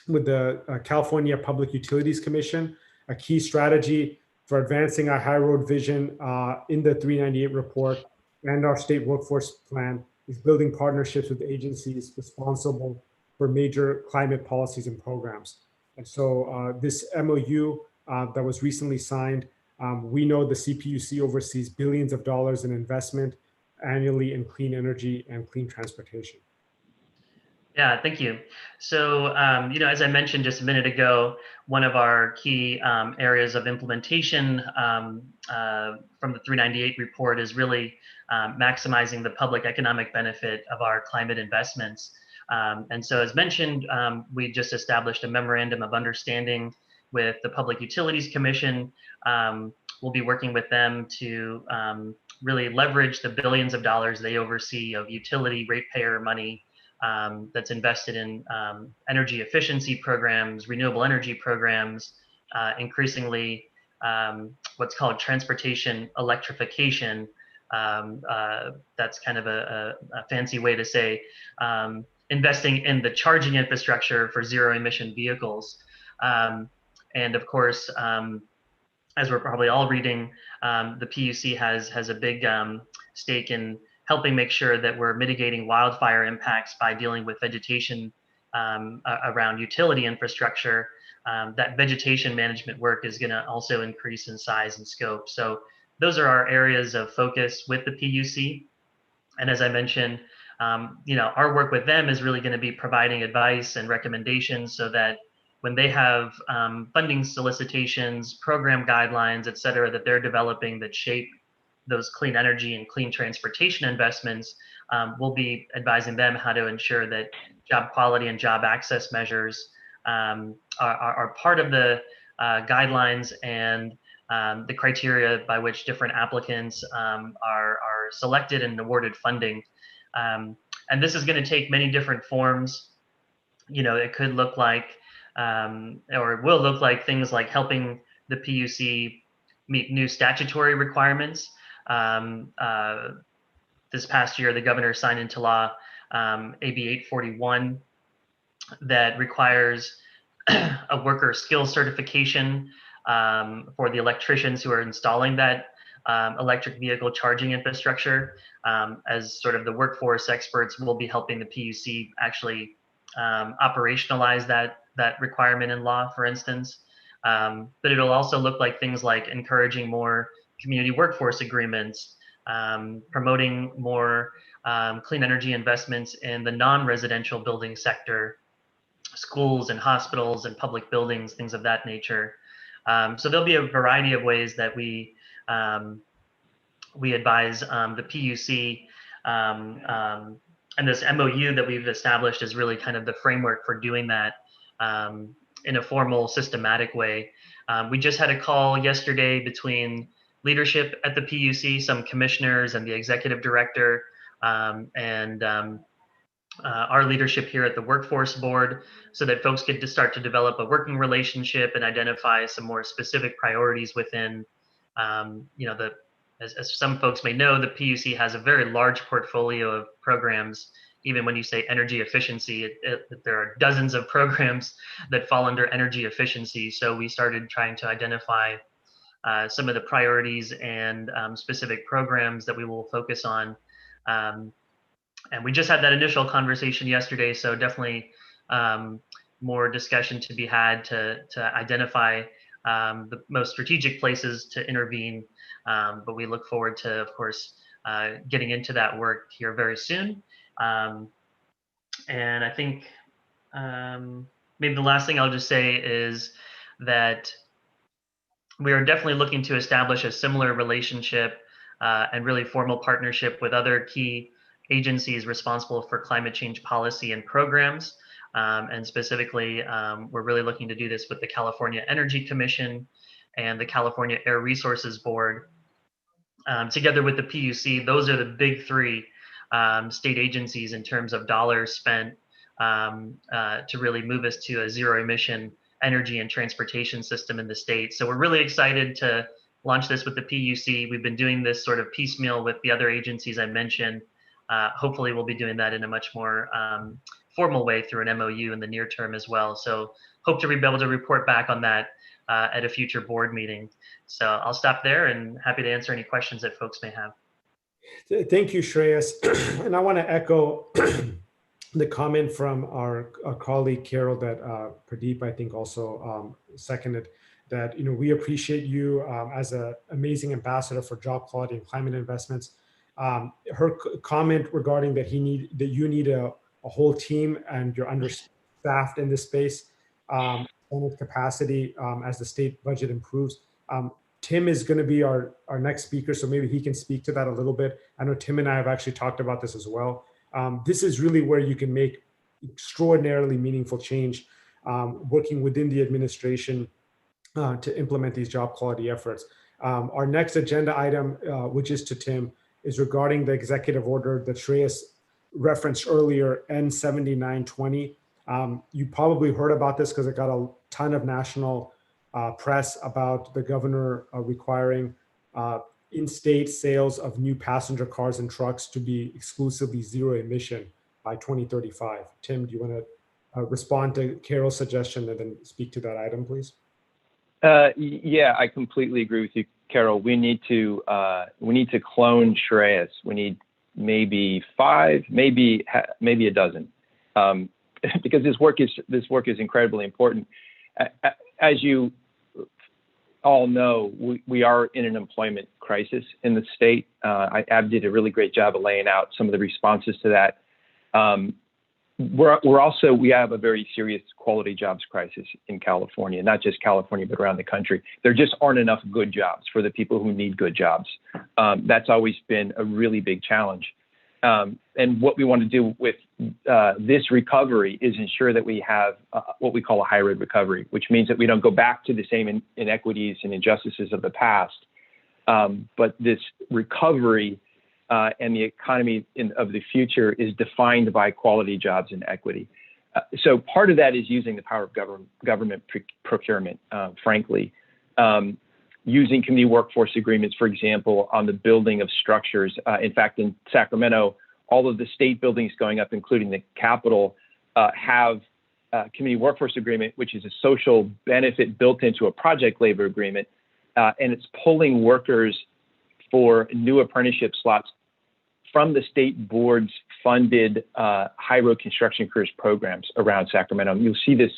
with the California Public Utilities Commission, a key strategy for advancing our high road vision in the 398 report, and our state workforce plan is building partnerships with agencies responsible for major climate policies and programs. And so this MOU that was recently signed, we know the CPUC oversees billions of dollars in investment annually in clean energy and clean transportation. Yeah, thank you. So, as I mentioned just a minute ago, one of our key areas of implementation from the 398 report is really maximizing the public economic benefit of our climate investments. And so, as mentioned, we just established a memorandum of understanding with the Public Utilities Commission. We'll be working with them to really leverage the billions of dollars they oversee of utility ratepayer money that's invested in energy efficiency programs, renewable energy programs, increasingly what's called transportation electrification. That's kind of a fancy way to say investing in the charging infrastructure for zero emission vehicles. And of course, as we're probably all reading, the PUC has a big stake in helping make sure that we're mitigating wildfire impacts by dealing with vegetation around utility infrastructure. That vegetation management work is going to also increase in size and scope. So those are our areas of focus with the PUC. And as I mentioned, our work with them is really going to be providing advice and recommendations so that when they have funding solicitations, program guidelines, et cetera, that they're developing that shape those clean energy and clean transportation investments, we'll be advising them how to ensure that job quality and job access measures are part of the guidelines and the criteria by which different applicants are selected and awarded funding. And this is going to take many different forms. It could look like, or it will look like things like helping the PUC meet new statutory requirements. This past year, the governor signed into law AB 841 that requires a worker skills certification for the electricians who are installing that electric vehicle charging infrastructure. As sort of the workforce experts, will be helping the PUC actually operationalize that requirement in law, for instance. But it'll also look like things like encouraging more community workforce agreements, promoting more clean energy investments in the non-residential building sector, schools and hospitals and public buildings, things of that nature. So there'll be a variety of ways that we advise the PUC, and this MOU that we've established is really kind of the framework for doing that in a formal, systematic way. We just had a call yesterday between leadership at the PUC, some commissioners and the executive director, and our leadership here at the Workforce Board, so that folks could start to develop a working relationship and identify some more specific priorities within, as some folks may know, the PUC has a very large portfolio of programs. Even when you say energy efficiency, there are dozens of programs that fall under energy efficiency. So we started trying to identify some of the priorities and specific programs that we will focus on. And we just had that initial conversation yesterday, so definitely more discussion to be had to identify the most strategic places to intervene. But we look forward to, of course, getting into that work here very soon. And I think maybe the last thing I'll just say is that we are definitely looking to establish a similar relationship and really formal partnership with other key agencies responsible for climate change policy and programs. And specifically, we're really looking to do this with the California Energy Commission and the California Air Resources Board. Together with the PUC, those are the big three state agencies in terms of dollars spent to really move us to a zero emission energy and transportation system in the state. So we're really excited to launch this with the PUC. We've been doing this sort of piecemeal with the other agencies I mentioned. Hopefully we'll be doing that in a much more formal way through an MOU in the near term as well. So hope to be able to report back on that at a future board meeting. So I'll stop there and happy to answer any questions that folks may have. Thank you, Shreyas. And I want to echo the comment from our colleague Carol that Pradeep, I think, also seconded, that we appreciate you as an amazing ambassador for job quality and climate investments. Her comment regarding that you need a a whole team and you're understaffed in this space, with capacity as the state budget improves. Tim is going to be our next speaker, so maybe he can speak to that a little bit. I know Tim and I have actually talked about this as well. This is really where you can make extraordinarily meaningful change, working within the administration to implement these job quality efforts. Our next agenda item, which is to Tim, is regarding the executive order that Shreyas referenced earlier, N7920. You probably heard about this because it got a ton of national press about the governor requiring in-state sales of new passenger cars and trucks to be exclusively zero emission by 2035. Tim, do you want to respond to Carol's suggestion and then speak to that item, please? Yeah, I completely agree with you, Carol. We need to clone Shreyas. We need maybe 5, maybe a dozen, because this work is incredibly important. As you all know, we are in an employment crisis in the state. Ab did a really great job of laying out some of the responses to that. We have a very serious quality jobs crisis in California, not just California, but around the country. There just aren't enough good jobs for the people who need good jobs. That's always been a really big challenge. And what we want to do with this recovery is ensure that we have what we call a high-road recovery, which means that we don't go back to the same inequities and injustices of the past. But this recovery and the economy of the future is defined by quality jobs and equity. So part of that is using the power of government procurement, frankly. Using community workforce agreements, for example, on the building of structures. In fact, in Sacramento, all of the state buildings going up, including the Capitol, have a community workforce agreement, which is a social benefit built into a project labor agreement. And it's pulling workers for new apprenticeship slots from the state board's funded high road construction careers programs around Sacramento. You'll see this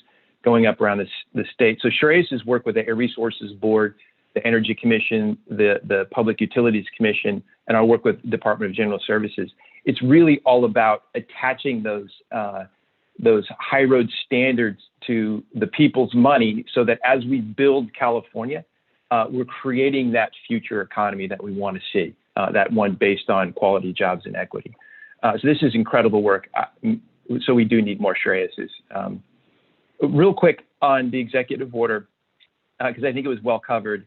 going up around the state. So Shreyas' work with the Air Resources Board, the Energy Commission, the Public Utilities Commission, and our work with the Department of General Services. It's really all about attaching those high road standards to the people's money so that as we build California, we're creating that future economy that we want to see, that one based on quality jobs and equity. So this is incredible work. So we do need more Shreyases. Real quick on the executive order, because I think it was well covered.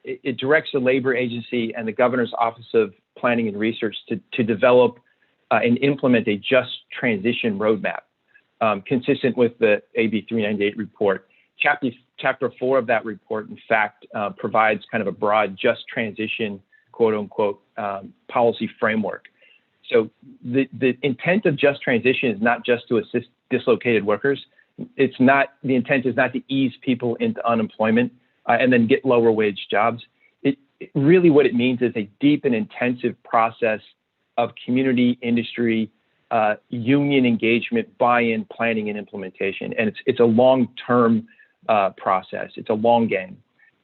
It directs the labor agency and the governor's office of planning and research to develop and implement a just transition roadmap consistent with the AB 398 report. Chapter 4 of that report, in fact, provides kind of a broad just transition, quote unquote, policy framework. So the intent of just transition is not just to assist dislocated workers. The intent is not to ease people into unemployment and then get lower wage jobs. Really what it means is a deep and intensive process of community, industry, union engagement, buy-in, planning, and implementation. And it's a long-term process. It's a long game.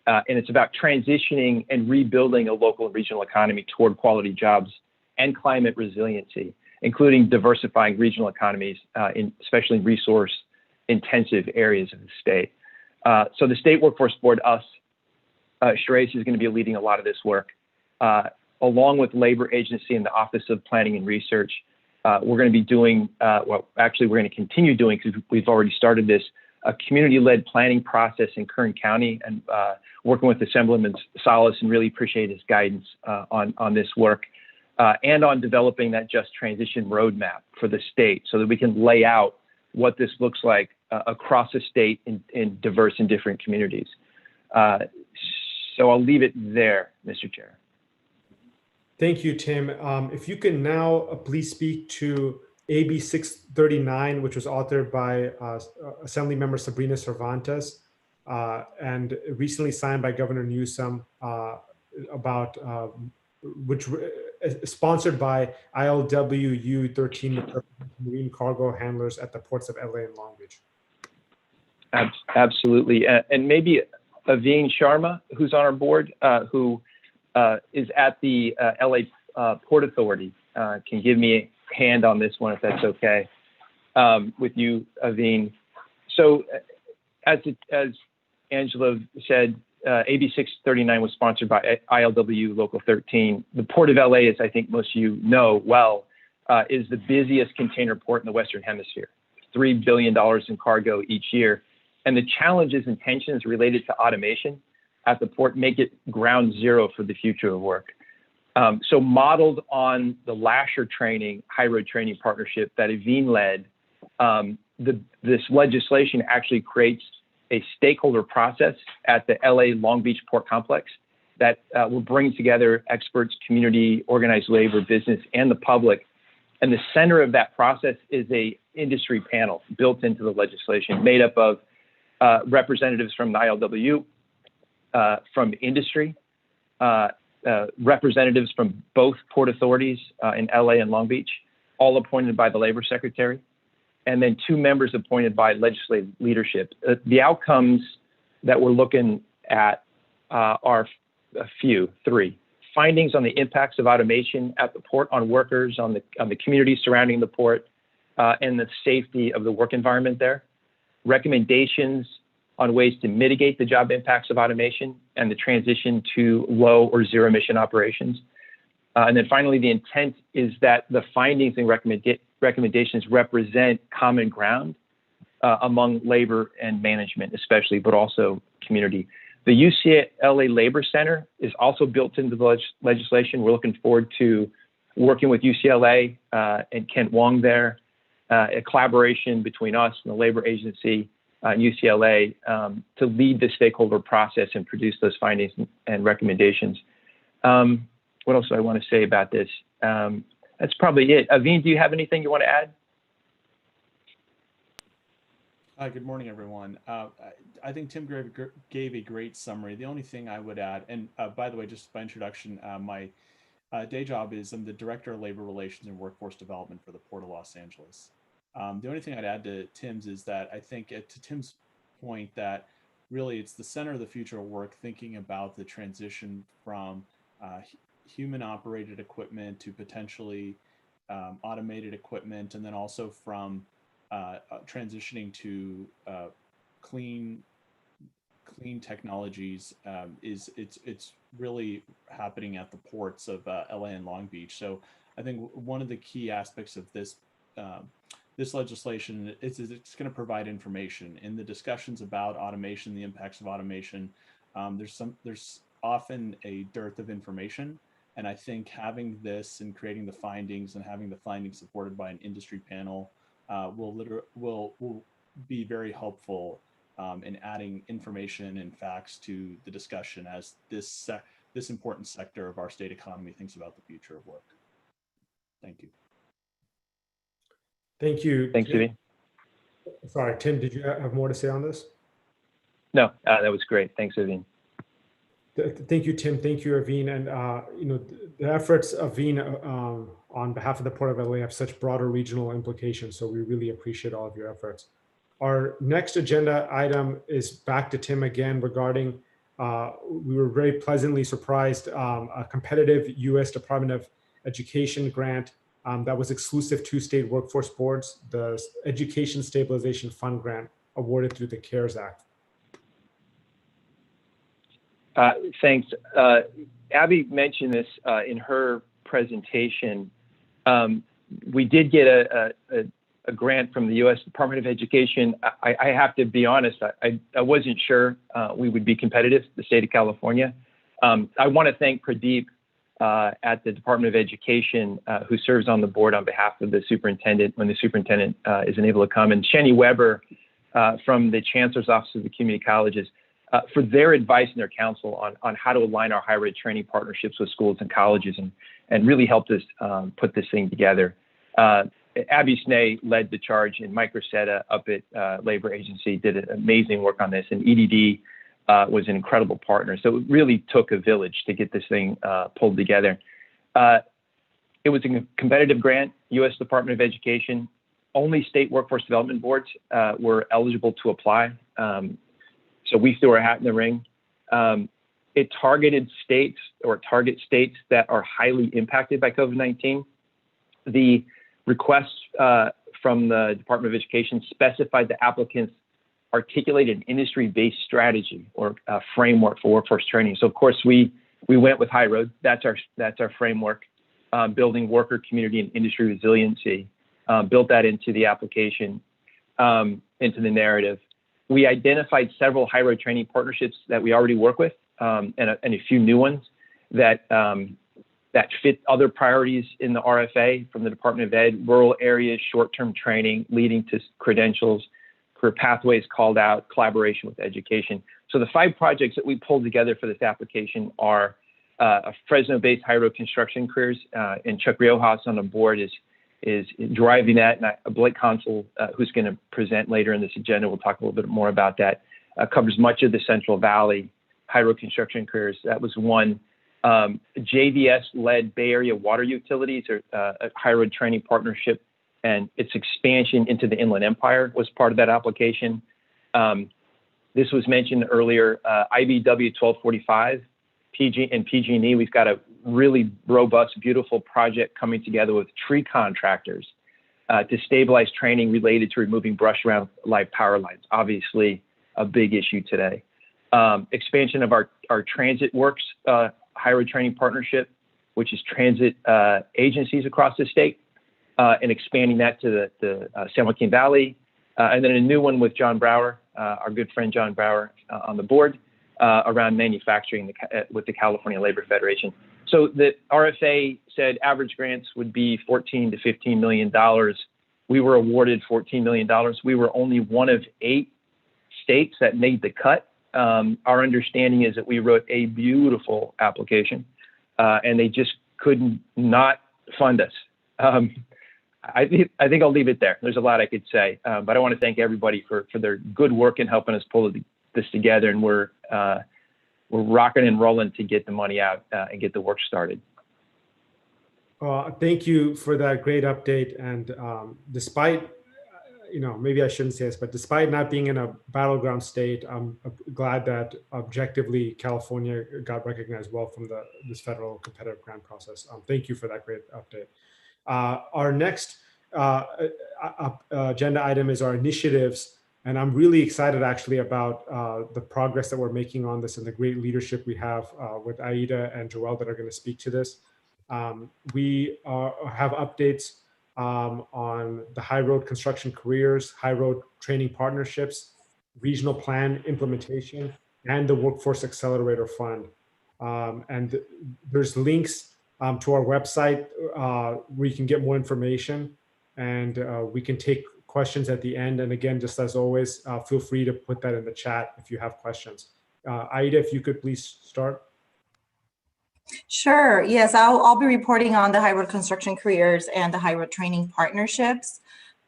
And it's about transitioning and rebuilding a local and regional economy toward quality jobs and climate resiliency, including diversifying regional economies, especially resource-intensive areas of the state. So the State Workforce Board, Shreyas is going to be leading a lot of this work. Along with labor agency and the Office of Planning and Research, we're going to be doing, we're going to continue doing, because we've already started this, a community-led planning process in Kern County, and working with Assemblyman Salas, and really appreciate his guidance on this work, and on developing that just transition roadmap for the state so that we can lay out what this looks like across the state in diverse and different communities. So I'll leave it there, Mr. Chair. Thank you, Tim. If you can now please speak to AB 639, which was authored by Assemblymember Sabrina Cervantes and recently signed by Governor Newsom, which sponsored by ILWU 13, Marine Cargo Handlers at the ports of LA and Long Beach. Absolutely. And maybe Aveen Sharma, who's on our board, who is at the LA Port Authority, can give me a hand on this one, if that's okay. with you, Aveen. So as Angela said, AB 639 was sponsored by ILW Local 13. The Port of LA, as I think most of you know well, is the busiest container port in the Western Hemisphere. $3 billion in cargo each year. And the challenges and tensions related to automation at the port make it ground zero for the future of work. So modeled on the Lasher training, high road training partnership that Aveen led, this legislation actually creates a stakeholder process at the LA Long Beach Port Complex that will bring together experts, community, organized labor, business, and the public. And the center of that process is a industry panel built into the legislation, made up of representatives from the ILW, from industry, representatives from both port authorities in LA and Long Beach, all appointed by the Labor Secretary, and then 2 members appointed by legislative leadership. The outcomes that we're looking at are a few, 3. Findings on the impacts of automation at the port on workers, on the community surrounding the port, and the safety of the work environment there. Recommendations on ways to mitigate the job impacts of automation and the transition to low or zero emission operations. And then finally, the intent is that the findings and recommendations represent common ground among labor and management, especially, but also community. The UCLA Labor Center is also built into the legislation. We're looking forward to working with UCLA and Kent Wong there, a collaboration between us and the labor agency and UCLA to lead the stakeholder process and produce those findings and recommendations. What else do I want to say about this? That's probably it. Aveen, do you have anything you want to add? Hi, good morning, everyone. I think Tim gave a great summary. The only thing I would add, and by the way, just by introduction, my day job is I'm the Director of Labor Relations and Workforce Development for the Port of Los Angeles. The only thing I'd add to Tim's is that I think to Tim's point that really it's the center of the future of work, thinking about the transition from human operated equipment to potentially automated equipment, and then also from transitioning to clean technologies it's really happening at the ports of LA and Long Beach. So I think one of the key aspects of this this legislation is it's going to provide information in the discussions about automation, the impacts of automation. There's often a dearth of information, and I think having this and creating the findings and having the findings supported by an industry panel will be very helpful in adding information and facts to the discussion as this important sector of our state economy thinks about the future of work. Thank you. Thank you. Thanks, Aveen. Sorry, Tim, did you have more to say on this? No, that was great. Thanks, Aveen. Thank you, Tim. Thank you, Aveen. And the efforts of Aveen on behalf of the Port of LA have such broader regional implications. So we really appreciate all of your efforts. Our next agenda item is back to Tim again regarding, we were very pleasantly surprised, a competitive U.S. Department of Education grant that was exclusive to state workforce boards, the Education Stabilization Fund grant awarded through the CARES Act. Thanks. Abby mentioned this in her presentation. We did get a grant from the U.S. Department of Education. I have to be honest, I wasn't sure we would be competitive, the state of California. I want to thank Pradeep at the Department of Education, who serves on the board on behalf of the superintendent when the superintendent isn't able to come, and Shani Weber from the Chancellor's Office of the Community Colleges for their advice and their counsel on how to align our higher ed training partnerships with schools and colleges and really helped us put this thing together. Abby Snay led the charge, and Mike Rosetta up at Labor Agency did amazing work on this, and EDD was an incredible partner. So it really took a village to get this thing pulled together. It was a competitive grant, U.S. Department of Education. Only state workforce development boards were eligible to apply. So we threw our hat in the ring. It targeted states or target states that are highly impacted by COVID-19. The requests from the Department of Education specified the applicants articulate an industry-based strategy or a framework for workforce training. So of course we went with High Road. That's our framework, building worker, community, and industry resiliency. Built that into the application, into the narrative. We identified several High Road training partnerships that we already work with, and a few new ones that fit other priorities in the RFA from the Department of Ed: rural areas, short-term training leading to credentials, career pathways called out, collaboration with education. So the 5 projects that we pulled together for this application are a Fresno-based High Road construction careers, and Chuck Riojas on the board is driving that. And Blake Consul, who's going to present later in this agenda, we'll talk a little bit more about that, covers much of the Central Valley High Road construction careers. That was one. JVS-led Bay Area Water Utilities, or a High Road training partnership, and its expansion into the Inland Empire was part of that application. This was mentioned earlier, IBW 1245, PG and PG&E. We've got a really robust, beautiful project coming together with tree contractors to stabilize training related to removing brush around live power lines. Obviously, a big issue today. Expansion of our Transit Works High Road training partnership, which is transit agencies across the state, and expanding that to the San Joaquin Valley. And then a new one with John Brower, our good friend John Brower on the board, around manufacturing with the California Labor Federation. So the RFA said average grants would be $14 to $15 million. We were awarded $14 million. We were only one of 8 states that made the cut. Our understanding is that we wrote a beautiful application, and they just couldn't not fund us. I think I'll leave it there. There's a lot I could say, but I want to thank everybody for their good work in helping us pull this together, and we're rocking and rolling to get the money out and get the work started. Thank you for that great update. And despite, maybe I shouldn't say this, but despite not being in a battleground state, I'm glad that objectively California got recognized well from this federal competitive grant process. Thank you for that great update. Our next agenda item is our initiatives. And I'm really excited actually about the progress that we're making on this and the great leadership we have with Aida and Joelle that are going to speak to this. We have updates on the High Road construction careers, High Road training partnerships, regional plan implementation, and the Workforce Accelerator Fund. And there's links to our website where you can get more information, and we can take questions at the end. And again, just as always, feel free to put that in the chat if you have questions. Aida, if you could please start. Sure. Yes, I'll be reporting on the High Road construction careers and the High Road training partnerships.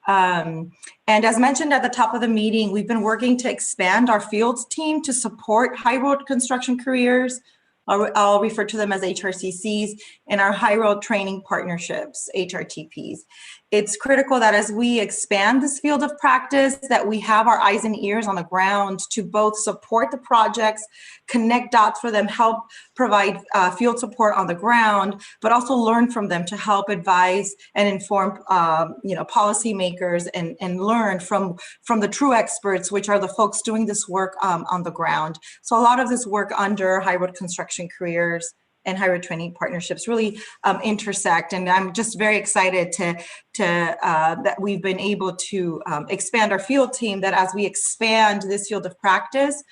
And as mentioned at the top of the meeting, we've been working to expand our fields team to support High Road construction careers. I'll refer to them as HRCCs, and our High Road training partnerships, HRTPs. It's critical that as we expand this field of practice, that we have our eyes and ears on the ground to both support the projects, connect dots for them, help provide field support on the ground, but also learn from them to help advise and inform policymakers and learn from the true experts, which are the folks doing this work on the ground. So a lot of this work under High Road construction careers and High Road training partnerships really intersect. And I'm just very excited that we've been able to expand our field team, that as we expand this field of practice,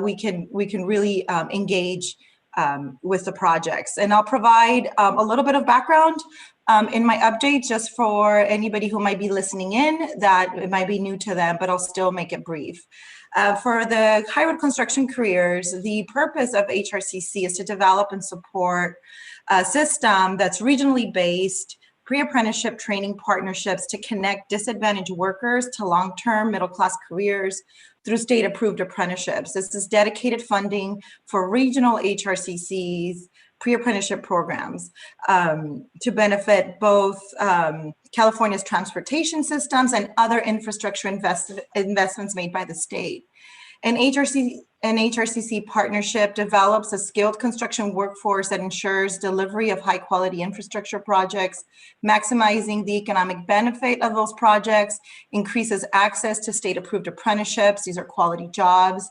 we can really engage with the projects. And I'll provide a little bit of background in my update, just for anybody who might be listening in, that it might be new to them, but I'll still make it brief. For the High Road construction careers, the purpose of HRCC is to develop and support a system that's regionally based, pre-apprenticeship training partnerships to connect disadvantaged workers to long-term middle-class careers through state-approved apprenticeships. This is dedicated funding for regional HRCCs, pre-apprenticeship programs, to benefit both California's transportation systems and other infrastructure investments made by the state. And HRCCs An HRCC partnership develops a skilled construction workforce that ensures delivery of high quality infrastructure projects, maximizing the economic benefit of those projects, increases access to state approved apprenticeships. These are quality jobs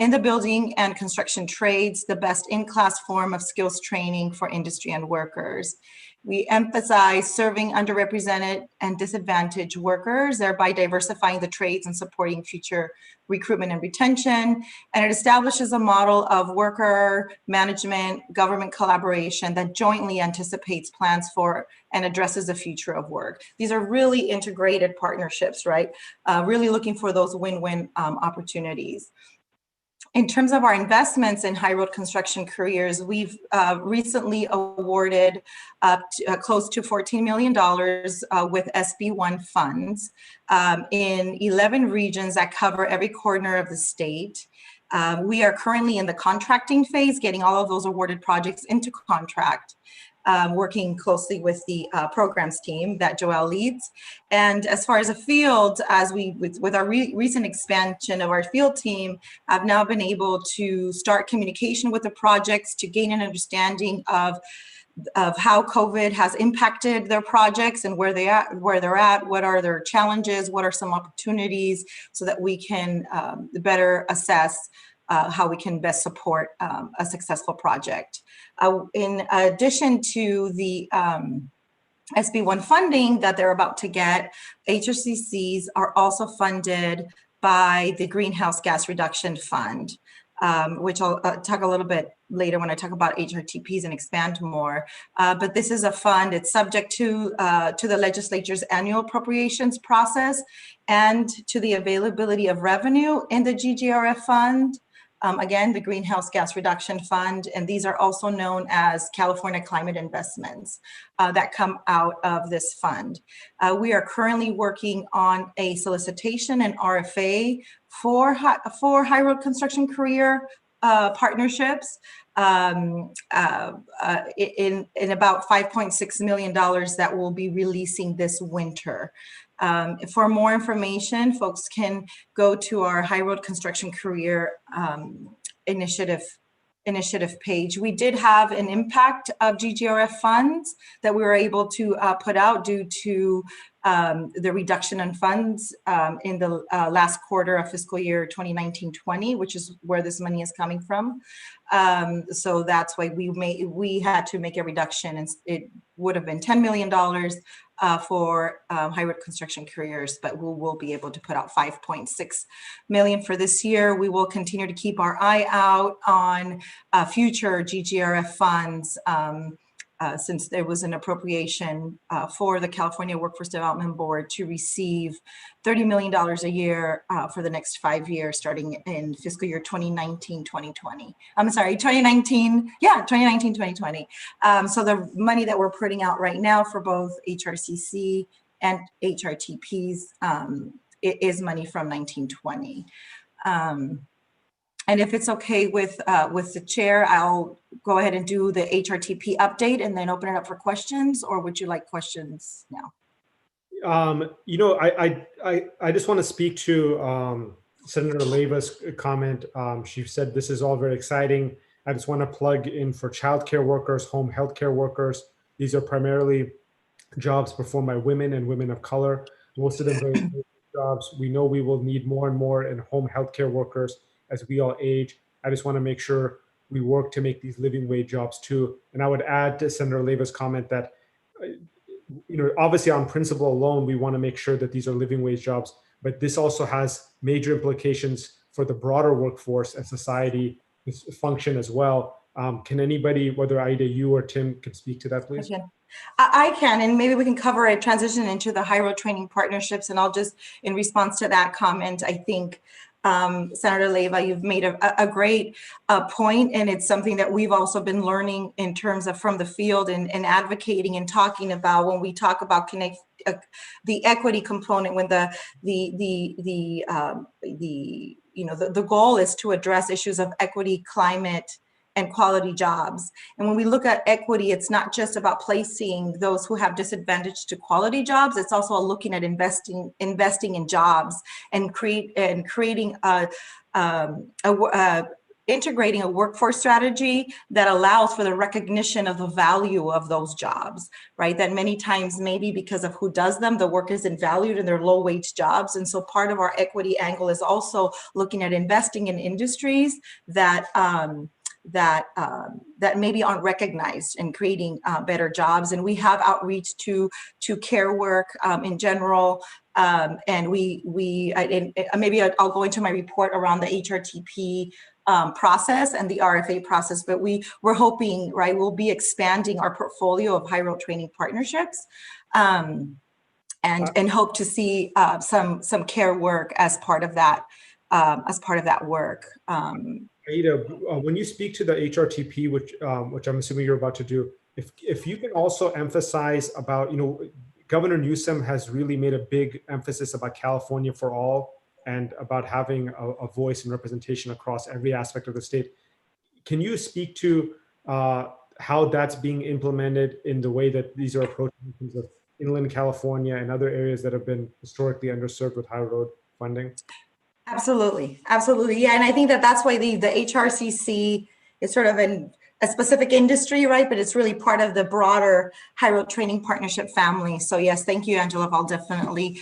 in the building and construction trades, the best in-class form of skills training for industry and workers. We emphasize serving underrepresented and disadvantaged workers, thereby diversifying the trades and supporting future recruitment and retention. And it establishes a model of worker management, government collaboration that jointly anticipates plans for and addresses the future of work. These are really integrated partnerships, right? Really looking for those win-win opportunities. In terms of our investments in high road construction careers, we've recently awarded close to $14 million with SB1 funds in 11 regions that cover every corner of the state. We are currently in the contracting phase, getting all of those awarded projects into contract. Working closely with the programs team that Joelle leads. And as far as a field, as with our recent expansion of our field team, I've now been able to start communication with the projects to gain an understanding of how COVID has impacted their projects and where they're at, what are their challenges, what are some opportunities, so that we can better assess how we can best support a successful project. In addition to the SB1 funding that they're about to get, HRCCs are also funded by the Greenhouse Gas Reduction Fund, which I'll talk a little bit later when I talk about HRTPs and expand more. But this is a fund, it's subject to the legislature's annual appropriations process and to the availability of revenue in the GGRF fund. Again, the Greenhouse Gas Reduction Fund, and these are also known as California Climate Investments that come out of this fund. We are currently working on a solicitation and RFA for high road construction career partnerships in about $5.6 million that we'll be releasing this winter. For more information, folks can go to our High Road Construction Career initiative page. We did have an impact of GGRF funds that we were able to put out due to the reduction in funds in the last quarter of fiscal year 2019-20, which is where this money is coming from. So that's why we had to make a reduction, and it would have been $10 million for high road construction careers, but we will be able to put out $5.6 million for this year. We will continue to keep our eye out on future GGRF funds since there was an appropriation for the California Workforce Development Board to receive $30 million a year for the next 5 years, starting in fiscal year 2019-2020. I'm sorry, 2019-2020. So the money that we're putting out right now for both HRCC and HRTPs is money from 1920. And if it's okay with the chair, I'll go ahead and do the HRTP update and then open it up for questions, or would you like questions now? You know, I just want to speak to Senator Leiva's comment. She said this is all very exciting. I just want to plug in for childcare workers, home healthcare workers. These are primarily jobs performed by women and women of color. Most of them very good jobs. We know we will need more and more in home healthcare workers as we all age. I just want to make sure we work to make these living wage jobs too. And I would add to Senator Leiva's comment that, you know, obviously on principle alone, we want to make sure that these are living wage jobs, but this also has major implications for the broader workforce and society function as well. Can anybody, whether either you or Tim, can speak to that, please? I can, and maybe we can cover a transition into the high road training partnerships. And I'll just, in response to that comment, I think Senator Leiva, you've made a great point, and it's something that we've also been learning in terms of from the field and advocating and talking about when we talk about the equity component, when the goal is to address issues of equity, climate, and quality jobs. And when we look at equity, it's not just about placing those who have disadvantage to quality jobs. It's also looking at investing in jobs and creating integrating a workforce strategy that allows for the recognition of the value of those jobs, right? That many times, maybe because of who does them, the work isn't valued and they're low wage jobs. And so part of our equity angle is also looking at investing in industries that maybe aren't recognized and creating better jobs. And we have outreach to care work in general. And maybe I'll go into my report around the Hrtp process and the RFA process, but we're hoping, right, we'll be expanding our portfolio of high road training partnerships and hope to see some care work as part of that work. Aida, when you speak to the Hrtp, which I'm assuming you're about to do, if you can also emphasize about, Governor Newsom has really made a big emphasis about California for all and about having a voice and representation across every aspect of the state. Can you speak to how that's being implemented in the way that these are approaching in terms of inland California and other areas that have been historically underserved with high road funding? Absolutely. Yeah, and I think that's why the HRCC is sort of a specific industry, right? But it's really part of the broader high road training partnership family. So yes, thank you, Angela. I'll definitely,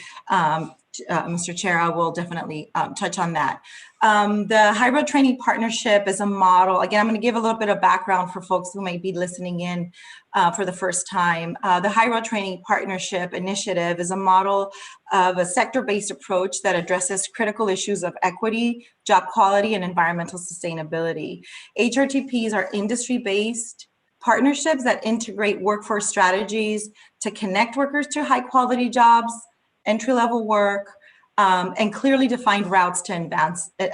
Mr. Chair, I will definitely touch on that. The high road training partnership is a model. Again, I'm going to give a little bit of background for folks who may be listening in for the first time. The high road training partnership initiative is a model of a sector-based approach that addresses critical issues of equity, job quality, and environmental sustainability. HRTPs are industry-based partnerships that integrate workforce strategies to connect workers to high-quality jobs, entry-level work, and clearly defined routes to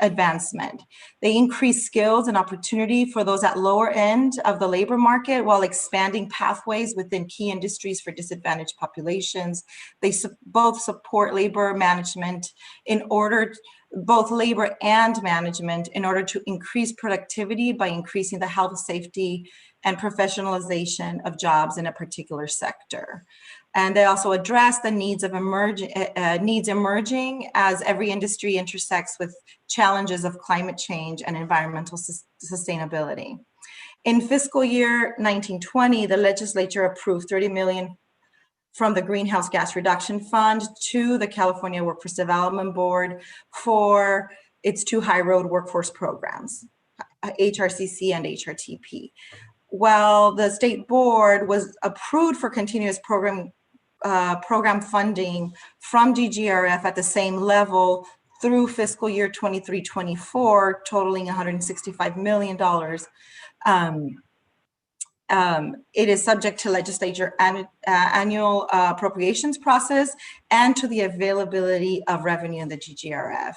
advancement. They increase skills and opportunity for those at lower end of the labor market while expanding pathways within key industries for disadvantaged populations. They both support labor management both labor and management in order to increase productivity by increasing the health, safety, and professionalization of jobs in a particular sector. And they also address the needs emerging as every industry intersects with challenges of climate change and environmental sustainability. In fiscal year 1920, the legislature approved $30 million from the Greenhouse Gas Reduction Fund to the California Workforce Development Board for its two high road workforce programs, HRCC and Hrtp. While the state board was approved for continuous program funding from DGRF at the same level through fiscal year 23-24, totaling $165 million. It is subject to legislature annual appropriations process and to the availability of revenue in the DGRF.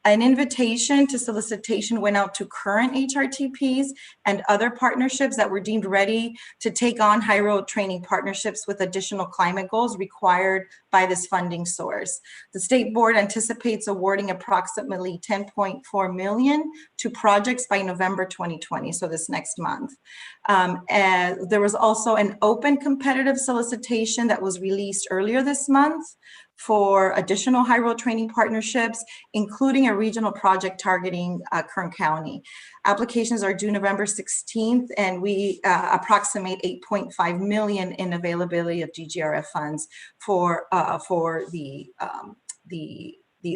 An invitation to solicitation went out to current HRTPs and other partnerships that were deemed ready to take on high road training partnerships with additional climate goals required by this funding source. The state board anticipates awarding approximately $10.4 million to projects by November 2020, so this next month. And there was also an open competitive solicitation that was released earlier this month for additional high road training partnerships, including a regional project targeting Kern County. Applications are due November 16th, and we approximate $8.5 million in availability of DGRF funds for the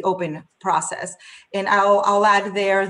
open process. And I'll add there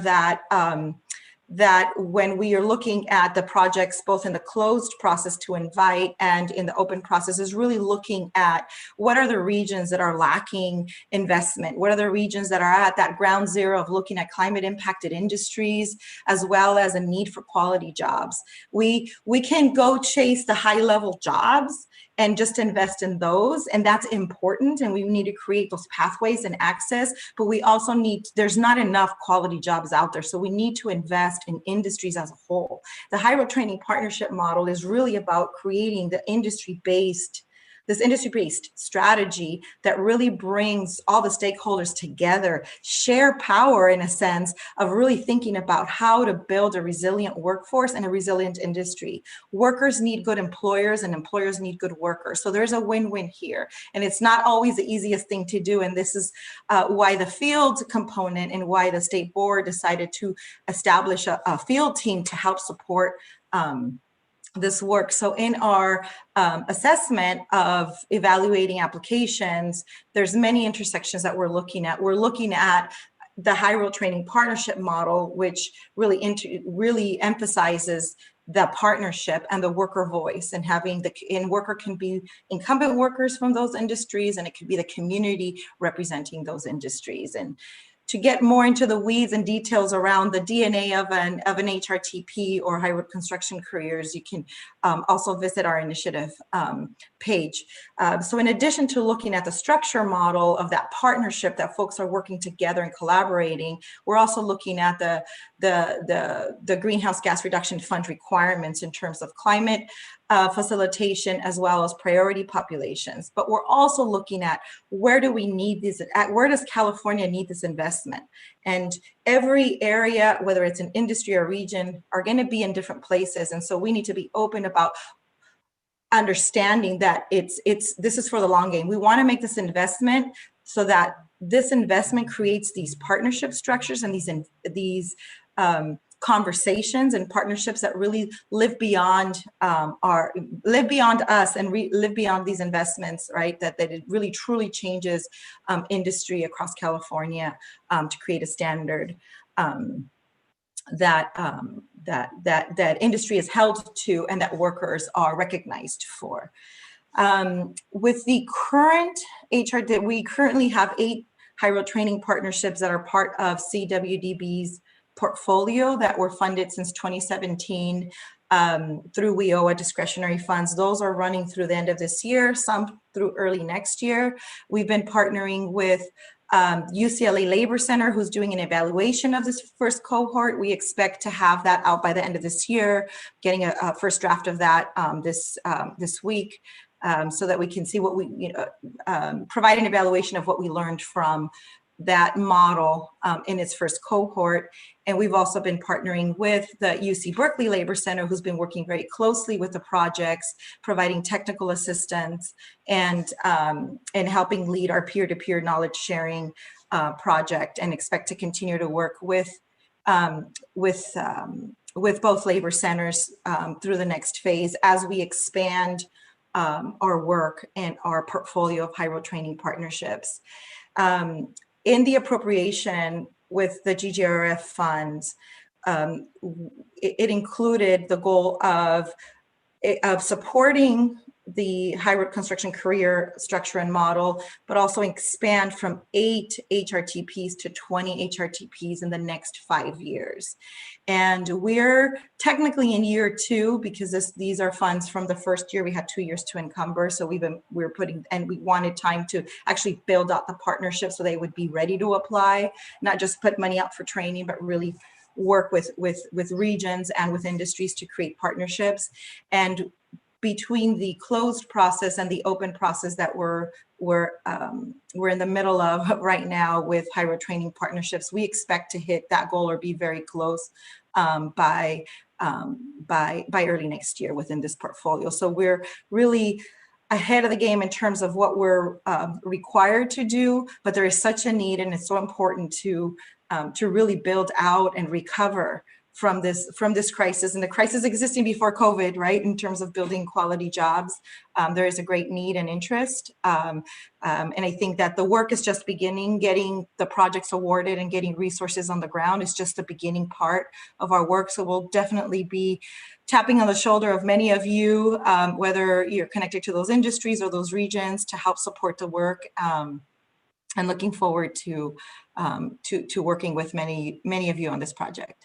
that when we are looking at the projects, both in the closed process to invite and in the open process, is really looking at what are the regions that are lacking investment? What are the regions that are at that ground zero of looking at climate impacted industries, as well as a need for quality jobs? We can go chase the high level jobs and just invest in those, and that's important, and we need to create those pathways and access, but we also there's not enough quality jobs out there, so we need to invest in industries as a whole. The high road training partnership model is really about creating the industry-based this industry-based strategy that really brings all the stakeholders together, share power in a sense of really thinking about how to build a resilient workforce and a resilient industry. Workers need good employers and employers need good workers. So there's a win-win here. And it's not always the easiest thing to do. And this is why the field component and why the state board decided to establish a field team to help support this work. So in our assessment of evaluating applications, there's many intersections that we're looking at. We're looking at the high role training partnership model, which really emphasizes the partnership and the worker voice, and having worker can be incumbent workers from those industries, and it could be the community representing those industries. And to get more into the weeds and details around the DNA of an Hrtp or high road construction careers, you can also visit our initiative page. So in addition to looking at the structure model of that partnership that folks are working together and collaborating, we're also looking at the greenhouse gas reduction fund requirements in terms of climate facilitation as well as priority populations. But we're also looking at where do we need these, where does California need this investment? And every area, whether it's an industry or region, are going to be in different places. And so we need to be open about understanding that this is for the long game. We want to make this investment so that this investment creates these partnership structures and these conversations and partnerships that really live beyond us and live beyond these investments, right? That it really truly changes industry across California to create a standard that industry is held to and that workers are recognized for. With the current HR, we currently have 8 high road training partnerships that are part of CWDB's portfolio that were funded since 2017 through WIOA discretionary funds. Those are running through the end of this year, some through early next year. We've been partnering with UCLA Labor Center, who's doing an evaluation of this first cohort. We expect to have that out by the end of this year, getting a first draft of that this week, so that we can see what we, provide an evaluation of what we learned from that model in its first cohort. And we've also been partnering with the UC Berkeley Labor Center, who's been working very closely with the projects, providing technical assistance and helping lead our peer-to-peer knowledge sharing project, and expect to continue to work with both labor centers through the next phase as we expand our work and our portfolio of high road training partnerships. In the appropriation with the GGRF funds, it included the goal of supporting the high road construction career structure and model, but also expand from 8 Hrtps to 20 Hrtps in the next 5 years. And we're technically in year 2 because these are funds from the first year. We had 2 years to encumber. So we wanted time to actually build out the partnership so they would be ready to apply, not just put money out for training, but really work with regions and with industries to create partnerships. And between the closed process and the open process that we're in the middle of right now with high road training partnerships, we expect to hit that goal or be very close by early next year within this portfolio. So we're really ahead of the game in terms of what we're required to do, but there is such a need, and it's so important to really build out and recover from this crisis, and the crisis existing before COVID, right? In terms of building quality jobs, there is a great need and interest. And I think that the work is just beginning. Getting the projects awarded and getting resources on the ground is just the beginning part of our work. So we'll definitely be tapping on the shoulder of many of you, whether you're connected to those industries or those regions, to help support the work. And looking forward to working with many of you on this project.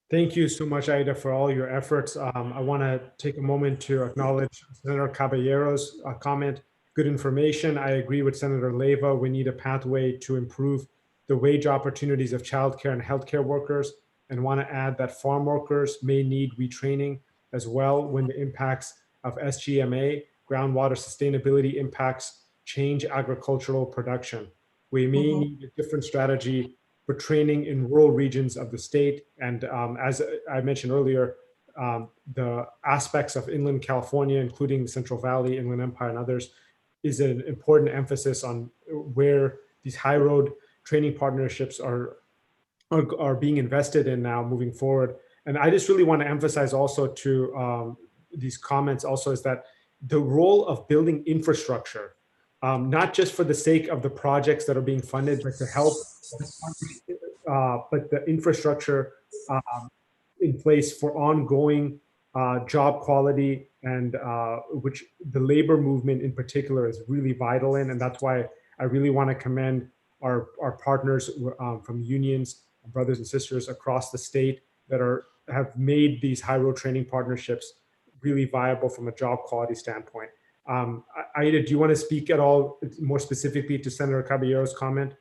Thank you so much, Aida, for all your efforts. I want to take a moment to acknowledge Senator Caballero's comment. Good information. I agree with Senator Leyva. We need a pathway to improve the wage opportunities of childcare and healthcare workers, and want to add that farm workers may need retraining as well when the impacts of SGMA groundwater sustainability impacts change agricultural production. We may need a different strategy for training in rural regions of the state. And as I mentioned earlier, the aspects of inland California, including Central Valley, Inland Empire, and others, is an important emphasis on where these high road training partnerships are being invested in now moving forward. And I just really want to emphasize also to these comments also is that the role of building infrastructure, not just for the sake of the projects that are being funded, but to help, but the infrastructure in place for ongoing job quality, and which the labor movement in particular is really vital in. And that's why I really want to commend our partners from unions, brothers and sisters across the state that have made these high road training partnerships really viable from a job quality standpoint. Aida, do you want to speak at all more specifically to Senator Caballero's comment?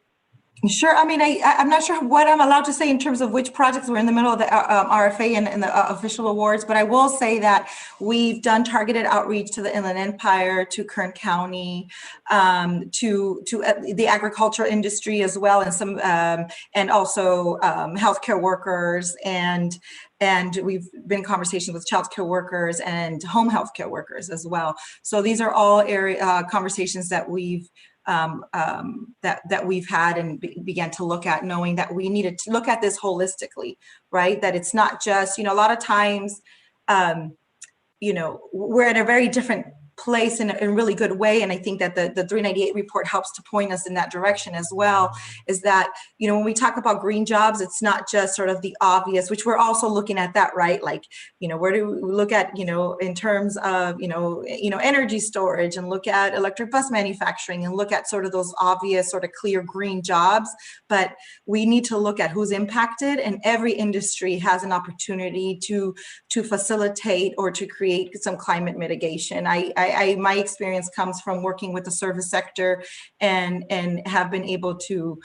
Sure. I mean, I'm not sure what I'm allowed to say in terms of which projects we're in the middle of the RFA and the official awards, but I will say that we've done targeted outreach to the Inland Empire, to Kern County, to the agricultural industry as well, and some and also healthcare workers, and we've been in conversations with child care workers and home health care workers as well. So these are all conversations that we've that we've had and began to look at, knowing that we needed to look at this holistically, right? That it's not just, a lot of times, we're in a very different place in a really good way. And I think that the 398 report helps to point us in that direction as well, is that, when we talk about green jobs, it's not just sort of the obvious, which we're also looking at that, right? Like, where do we look at, in terms of, energy storage, and look at electric bus manufacturing, and look at sort of those obvious sort of clear green jobs. But we need to look at who's impacted, and every industry has an opportunity to facilitate or to create some climate mitigation. My experience comes from working with the service sector, and have been able to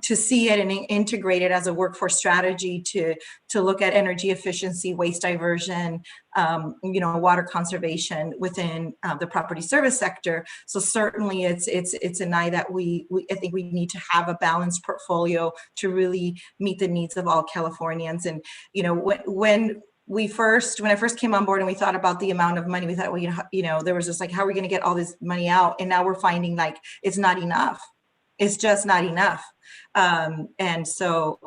see it and integrate it as a workforce strategy to look at energy efficiency, waste diversion, water conservation within the property service sector. So certainly it's an eye that I think we need to have a balanced portfolio to really meet the needs of all Californians. And when I first came on board and we thought about the amount of money, we thought, well, there was just like, how are we going to get all this money out? And now we're finding like, it's not enough. It's just not enough. And so,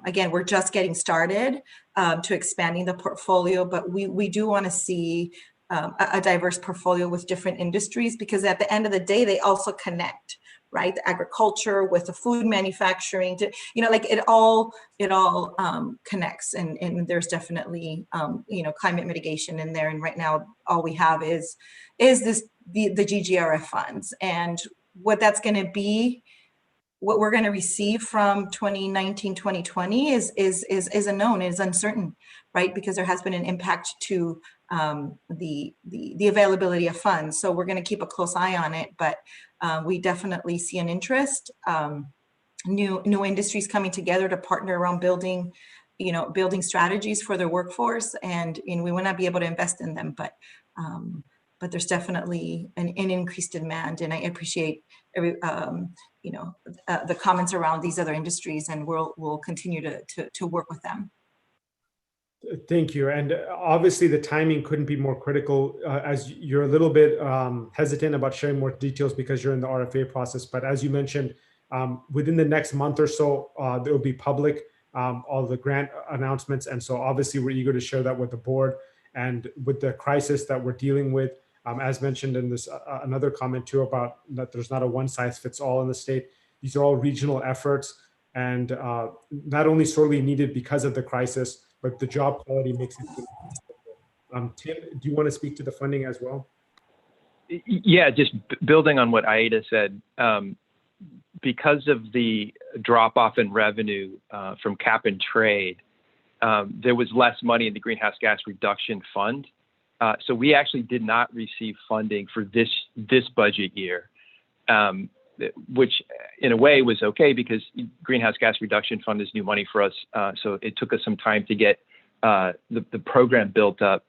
again, we're just getting started to expanding the portfolio, but we do want to see a diverse portfolio with different industries, because at the end of the day, they also connect, right? The agriculture with the food manufacturing, it all connects, and there's definitely, climate mitigation in there. And right now, all we have is the GGRF funds, and what that's going to be, what we're going to receive from 2019, 2020 is unknown, is uncertain, right? Because there has been an impact to the availability of funds. So we're going to keep a close eye on it, but we definitely see an interest, new industries coming together to partner around building strategies for their workforce, and we will not be able to invest in them, but there's definitely an increased demand, and I appreciate the comments around these other industries, and we'll continue to work with them. Thank you. And obviously the timing couldn't be more critical, as you're a little bit hesitant about sharing more details because you're in the RFA process. But as you mentioned, within the next month or so, there will be public, all the grant announcements. And so obviously we're eager to share that with the board, and with the crisis that we're dealing with. As mentioned in this, another comment too about that there's not a one size fits all in the state. These are all regional efforts, and not only sorely needed because of the crisis, but the job quality makes it. Tim, do you want to speak to the funding as well? Yeah, just building on what Aida said, because of the drop off in revenue from cap and trade, there was less money in the greenhouse gas reduction fund. So we actually did not receive funding for this budget year, which in a way was okay, because greenhouse gas reduction fund is new money for us. So it took us some time to get the program built up.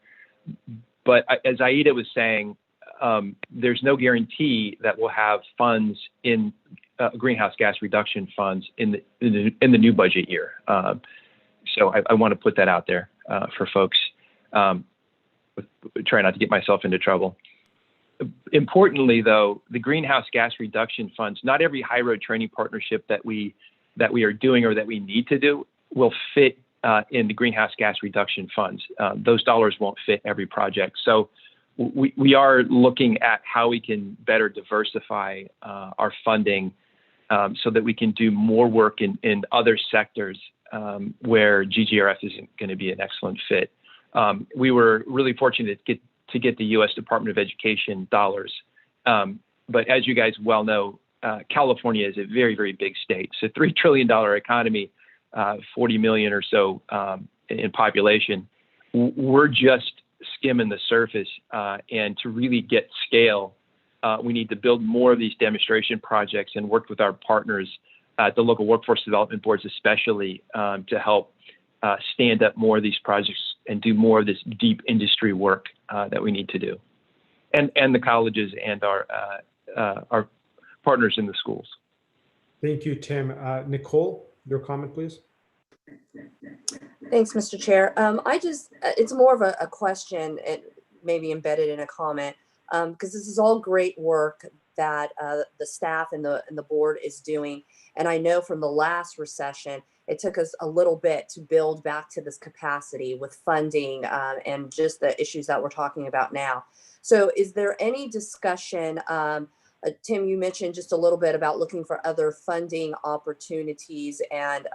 But as Aida was saying, there's no guarantee that we'll have funds in greenhouse gas reduction funds in the new budget year. So I want to put that out there for folks. Try not to get myself into trouble. Importantly, though, the greenhouse gas reduction funds, not every high road training partnership that we are doing or that we need to do will fit in the greenhouse gas reduction funds. Those dollars won't fit every project. So we are looking at how we can better diversify our funding so that we can do more work in other sectors where GGRF isn't going to be an excellent fit. We were really fortunate to get the U.S. Department of Education dollars. But as you guys well know, California is a very, very big state. It's a $3 trillion economy, 40 million or so in population. We're just skimming the surface. And to really get scale, we need to build more of these demonstration projects and work with our partners at the local workforce development boards, especially to help stand up more of these projects and do more of this deep industry work that we need to do, and the colleges and our partners in the schools. Thank you, Tim. Nicole, your comment, please. Thanks, Mr. Chair. It's more of a question, maybe embedded in a comment, because this is all great work that the staff and the board is doing. And I know from the last recession, it took us a little bit to build back to this capacity with funding and just the issues that we're talking about now. So is there any discussion, Tim, you mentioned just a little bit about looking for other funding opportunities and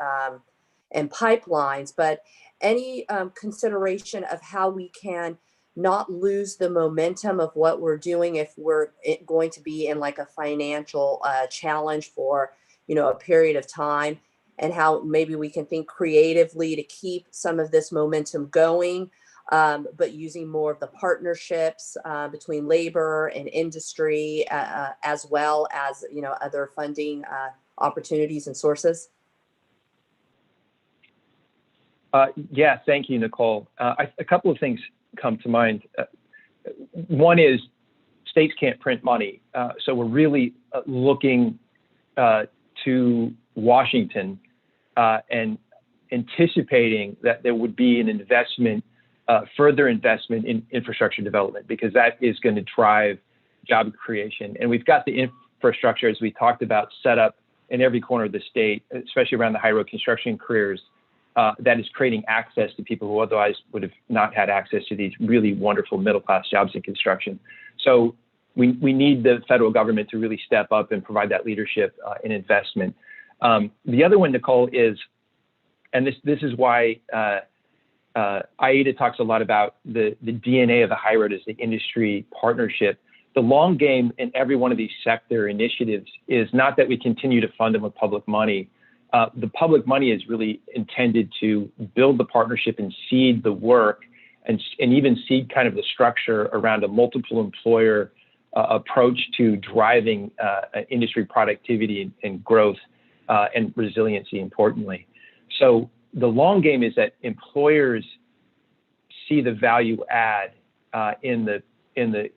pipelines, but any consideration of how we can not lose the momentum of what we're doing if we're going to be in like a financial challenge for, a period of time, and how maybe we can think creatively to keep some of this momentum going, but using more of the partnerships between labor and industry, as well as, other funding opportunities and sources? Yeah, thank you, Nicole. A couple of things come to mind. One is states can't print money. So we're really looking to Washington and anticipating that there would be an investment, further investment in infrastructure development, because that is going to drive job creation. And we've got the infrastructure, as we talked about, set up in every corner of the state, especially around the high road construction careers, that is creating access to people who otherwise would have not had access to these really wonderful middle-class jobs in construction. So we need the federal government to really step up and provide that leadership and investment. The other one, Nicole, is, and this is why IATA talks a lot about the DNA of the high road as the industry partnership. The long game in every one of these sector initiatives is not that we continue to fund them with public money. The public money is really intended to build the partnership and seed the work and even seed kind of the structure around a multiple employer approach to driving industry productivity and growth and resiliency, importantly. So the long game is that employers see the value add in the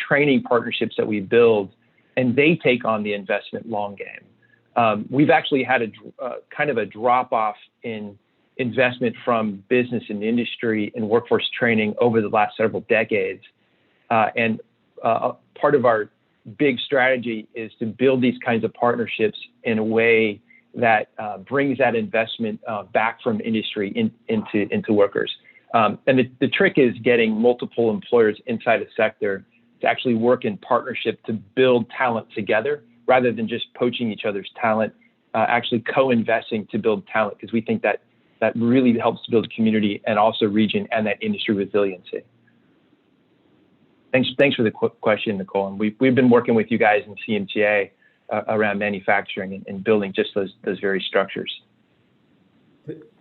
training partnerships that we build, and they take on the investment long game. We've actually had a kind of a drop off in investment from business and industry and workforce training over the last several decades. And part of our big strategy is to build these kinds of partnerships in a way that brings that investment back from industry into workers. And the trick is getting multiple employers inside a sector to actually work in partnership to build talent together, rather than just poaching each other's talent, actually co-investing to build talent, because we think that really helps to build a community and also region and that industry resiliency. Thanks for the question, Nicole. And we've been working with you guys in CMTA around manufacturing and building just those very structures.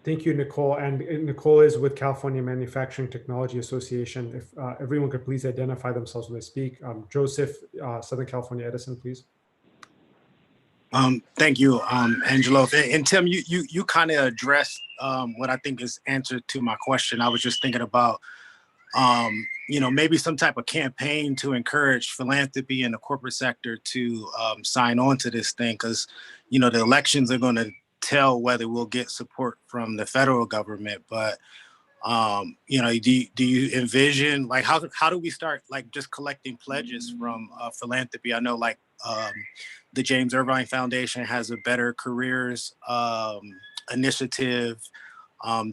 Thank you, Nicole. And Nicole is with California Manufacturing Technology Association. If everyone could please identify themselves when they speak. Joseph, Southern California Edison, please. Thank you, Angelo. And Tim, you kind of addressed what I think is answer to my question. I was just thinking about maybe some type of campaign to encourage philanthropy in the corporate sector to sign on to this thing, because, the elections are going to tell whether we'll get support from the federal government. But, do you envision, like, how do we start, like, just collecting pledges from philanthropy? I know, like, the James Irvine Foundation has a Better Careers initiative.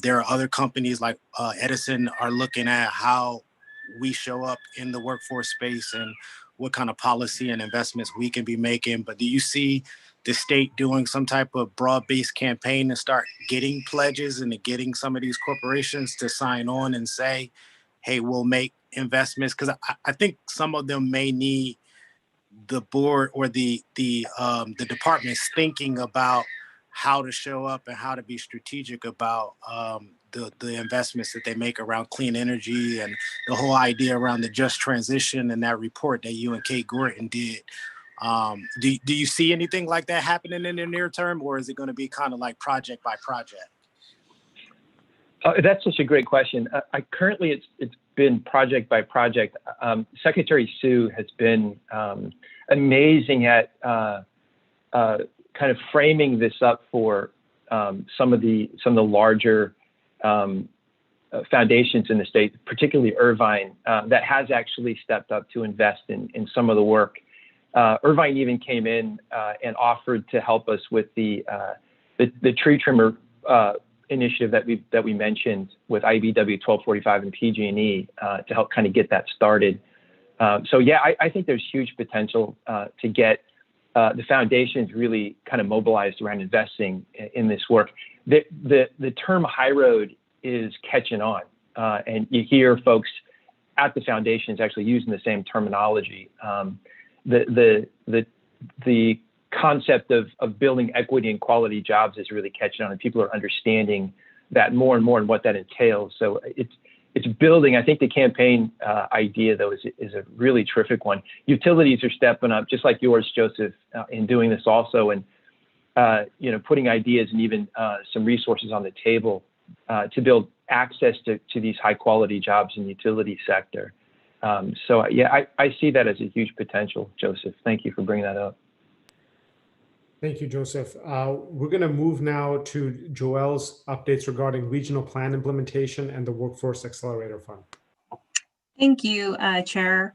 There are other companies like Edison are looking at how we show up in the workforce space and what kind of policy and investments we can be making. But do you see the state doing some type of broad-based campaign to start getting pledges and to getting some of these corporations to sign on and say, hey, we'll make investments? Because I think some of them may need the board or the departments thinking about how to show up and how to be strategic about the investments that they make around clean energy and the whole idea around the just transition and that report that you and Kate Gorton did. Do you see anything like that happening in the near term, or is it going to be kind of like project by project? That's such a great question. Currently, it's been project by project. Secretary Sue has been amazing at kind of framing this up for some of the larger foundations in the state, particularly Irvine, that has actually stepped up to invest in some of the work. Irvine even came in and offered to help us with the tree trimmer initiative that we mentioned with IBW 1245 and PG&E to help kind of get that started. So yeah, I think there's huge potential to get the foundations really kind of mobilized around investing in this work. The term high road is catching on, and you hear folks at the foundations actually using the same terminology. The concept of building equity and quality jobs is really catching on, and people are understanding that more and more and what that entails. So it's building. I think the campaign idea, though, is a really terrific one. Utilities are stepping up, just like yours, Joseph, in doing this also, and putting ideas and even some resources on the table to build access to these high quality jobs in the utility sector. So yeah, I see that as a huge potential, Joseph. Thank you for bringing that up. Thank you, Joseph. We're going to move now to Joelle's updates regarding regional plan implementation and the Workforce Accelerator Fund. Thank you, Chair.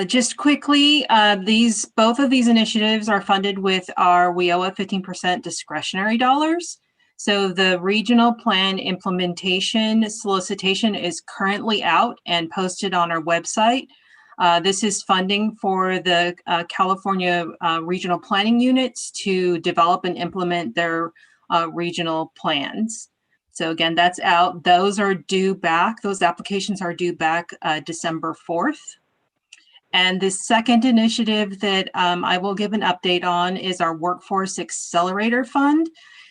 Just quickly, both of these initiatives are funded with our WIOA 15% discretionary dollars. So the regional plan implementation solicitation is currently out and posted on our website. This is funding for the California regional planning units to develop and implement their regional plans. So again, that's out. Those applications are due back December 4th. And the second initiative that I will give an update on is our Workforce Accelerator Fund.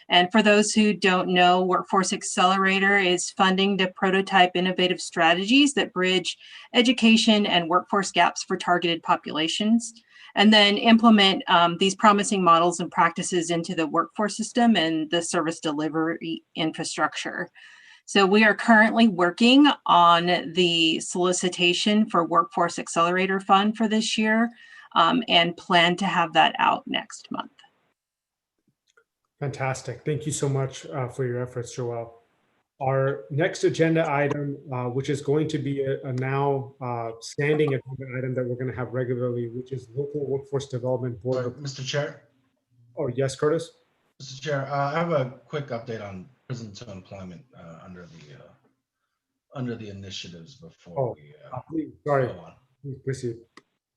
And for those who don't know, Workforce Accelerator is funding to prototype innovative strategies that bridge education and workforce gaps for targeted populations, and then implement these promising models and practices into the workforce system and the service delivery infrastructure. So we are currently working on the solicitation for Workforce Accelerator Fund for this year and plan to have that out next month. Fantastic. Thank you so much for your efforts, Joelle. Our next agenda item, which is going to be a now standing agenda item that we're going to have regularly, which is Local Workforce Development Board. Sorry, Mr. Chair? Oh, yes, Curtis? Mr. Chair, I have a quick update on prison to employment under the initiatives before please, sorry. go on. Please proceed.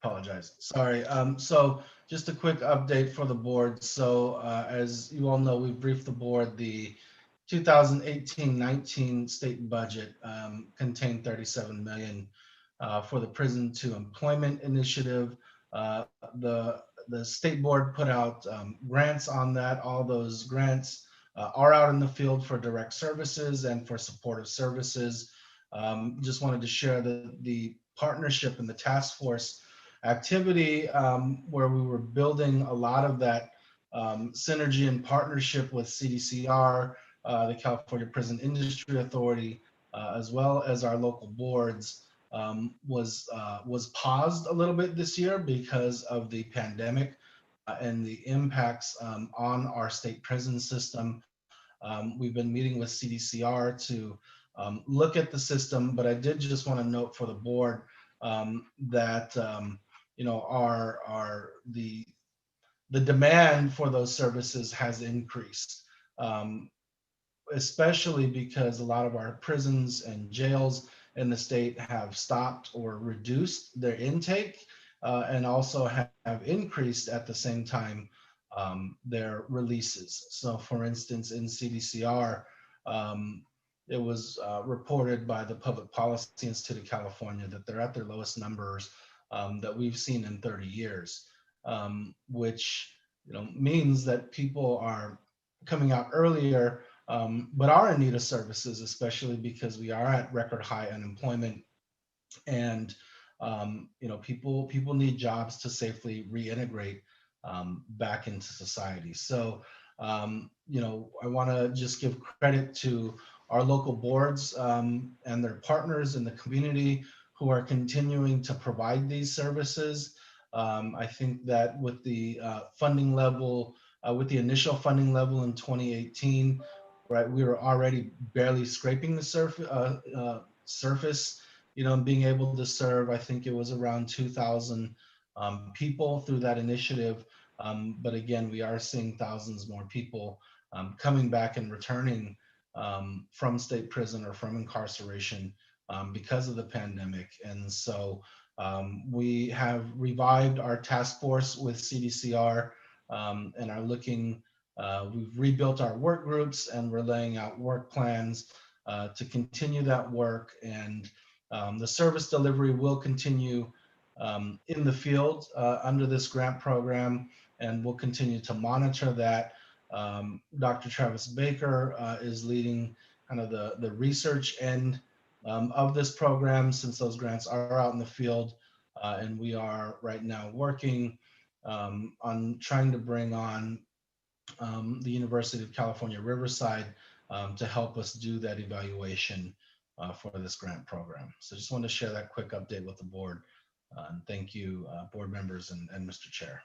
Apologize. Sorry. So just a quick update for the board. So as you all know, we briefed the board. The 2018-19 state budget contained $37 million for the prison to employment initiative. The state board put out grants on that. All those grants are out in the field for direct services and for supportive services. Just wanted to share the partnership and the task force activity where we were building a lot of that synergy and partnership with CDCR, the California Prison Industry Authority, as well as our local boards was paused a little bit this year because of the pandemic and the impacts on our state prison system. We've been meeting with CDCR to look at the system, but I did just want to note for the board that you know, the demand for those services has increased, especially because a lot of our prisons and jails in the state have stopped or reduced their intake, and also have increased at the same time their releases. So for instance, in CDCR, it was reported by the Public Policy Institute of California that they're at their lowest numbers that we've seen in 30 years, which means that people are coming out earlier, but are in need of services, especially because we are at record high unemployment, and people need jobs to safely reintegrate back into society. So I want to just give credit to our local boards and their partners in the community who are continuing to provide these services. I think that with the funding level, with the initial funding level in 2018, right, we were already barely scraping the surface, being able to serve, I think it was around 2,000 people through that initiative. But again, we are seeing thousands more people coming back and returning from state prison or from incarceration because of the pandemic. And so we have revived our task force with CDCR and are looking, we've rebuilt our work groups, and we're laying out work plans to continue that work. And the service delivery will continue in the field under this grant program, and we'll continue to monitor that. Dr. Travis Baker is leading kind of the research end of this program, since those grants are out in the field. And we are right now working on trying to bring on the University of California, Riverside to help us do that evaluation for this grant program. So just wanted to share that quick update with the board. And thank you, board members and Mr. Chair.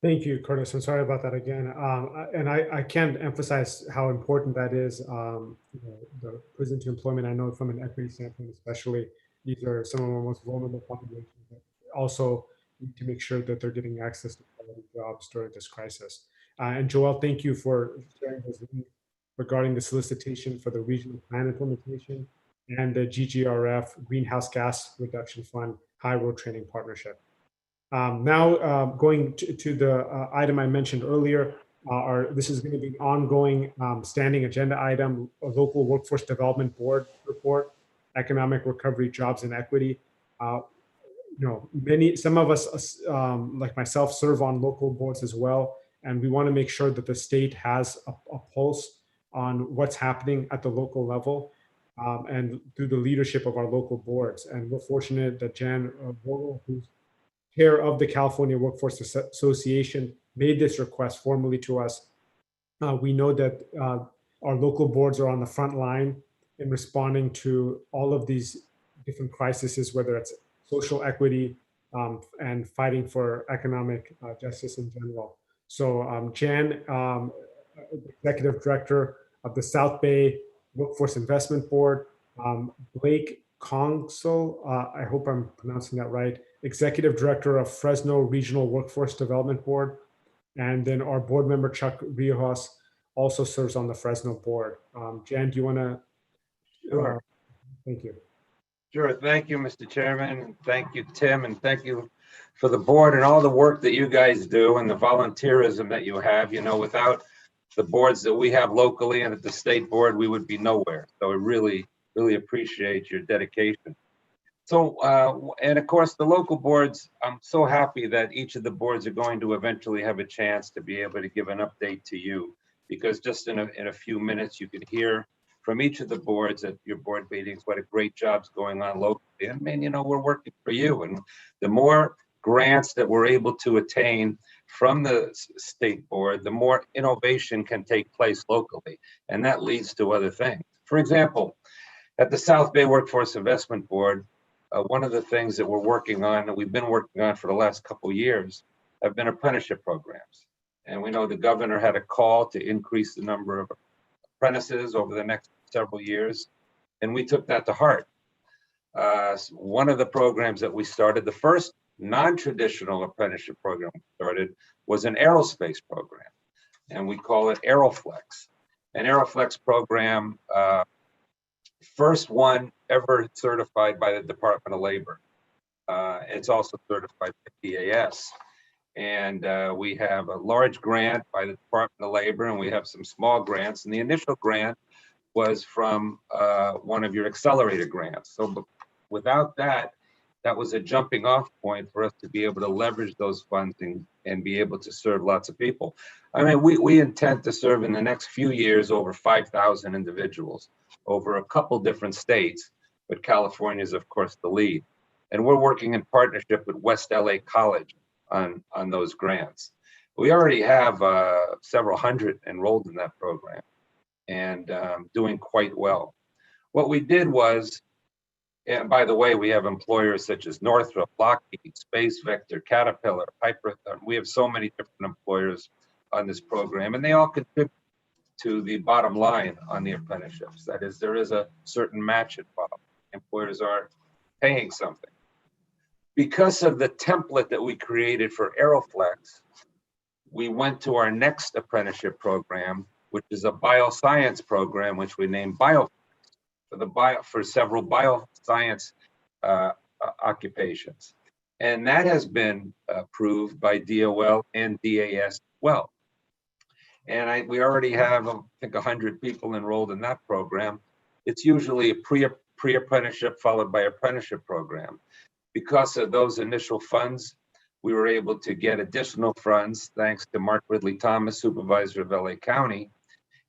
Thank you, Curtis. I'm sorry about that again. And I can't emphasize how important that is, the prison to employment. I know from an equity standpoint, especially, these are some of our most vulnerable populations that also need to make sure that they're getting access to quality jobs during this crisis. And Joel, thank you for sharing this link regarding the solicitation for the regional plan implementation and the GGRF Greenhouse Gas Reduction Fund High Road Training Partnership. Now going to the item I mentioned earlier, this is going to be an ongoing standing agenda item, a local workforce development board report, economic recovery, jobs and equity. Some of us, like myself, serve on local boards as well, and we want to make sure that the state has a pulse on what's happening at the local level, and through the leadership of our local boards. And we're fortunate that Jan Vogel, who's chair of the California Workforce Association, made this request formally to us. We know that our local boards are on the front line in responding to all of these different crises, whether it's social equity and fighting for economic justice in general. So Jan, Executive Director of the South Bay Workforce Investment Board, Blake Congsel, I hope I'm pronouncing that right, Executive Director of Fresno Regional Workforce Development Board, and then our board member Chuck Riojas also serves on the Fresno board. Jan, do you want to? Sure. Thank you. Sure. Thank you, Mr. Chairman. And thank you, Tim, and thank you for the board and all the work that you guys do and the volunteerism that you have. Without the boards that we have locally and at the state board, we would be nowhere. So I really appreciate your dedication. So, and of course, the local boards, I'm so happy that each of the boards are going to eventually have a chance to be able to give an update to you, because just in a few minutes, you could hear from each of the boards at your board meetings what a great job's going on locally. And man, we're working for you. And the more grants that we're able to attain from the state board, the more innovation can take place locally. And that leads to other things. For example, At the South Bay Workforce Investment Board, one of the things that we're working on, and we've been working on for the last couple of years, have been apprenticeship programs. And we know the governor had a call to increase the number of apprentices over the next several years, and we took that to heart. One of the programs that we started, the first non-traditional apprenticeship program we started, was an aerospace program, and we call it AeroFlex. An AeroFlex program, first one ever certified by the Department of Labor. It's also certified by DAS. And we have a large grant by the Department of Labor, and we have some small grants. And the initial grant was from one of your Accelerator grants. So without that, that was a jumping off point for us to be able to leverage those funding and be able to serve lots of people. I mean, we intend to serve in the next few years over 5,000 individuals over a couple different states, but California is, of course, the lead. And we're working in partnership with West LA College on those grants. We already have several hundred enrolled in that program and doing quite well. What we did was, and by the way, we have employers such as Northrop, Lockheed, Space Vector, Caterpillar, Piper. We have so many different employers on this program, and they all contribute to the bottom line on the apprenticeships. That is, there is a certain match involved. Employers are paying something. Because of the template that we created for AeroFlex, we went to our next apprenticeship program, which is a bioscience program, which we named BioFlex for several bioscience occupations. And that has been approved by DOL and DAS as well. And we already have, I think, 100 people enrolled in that program. It's usually a pre-apprenticeship followed by apprenticeship program. Because of those initial funds, we were able to get additional funds thanks to Mark Ridley Thomas, supervisor of LA County,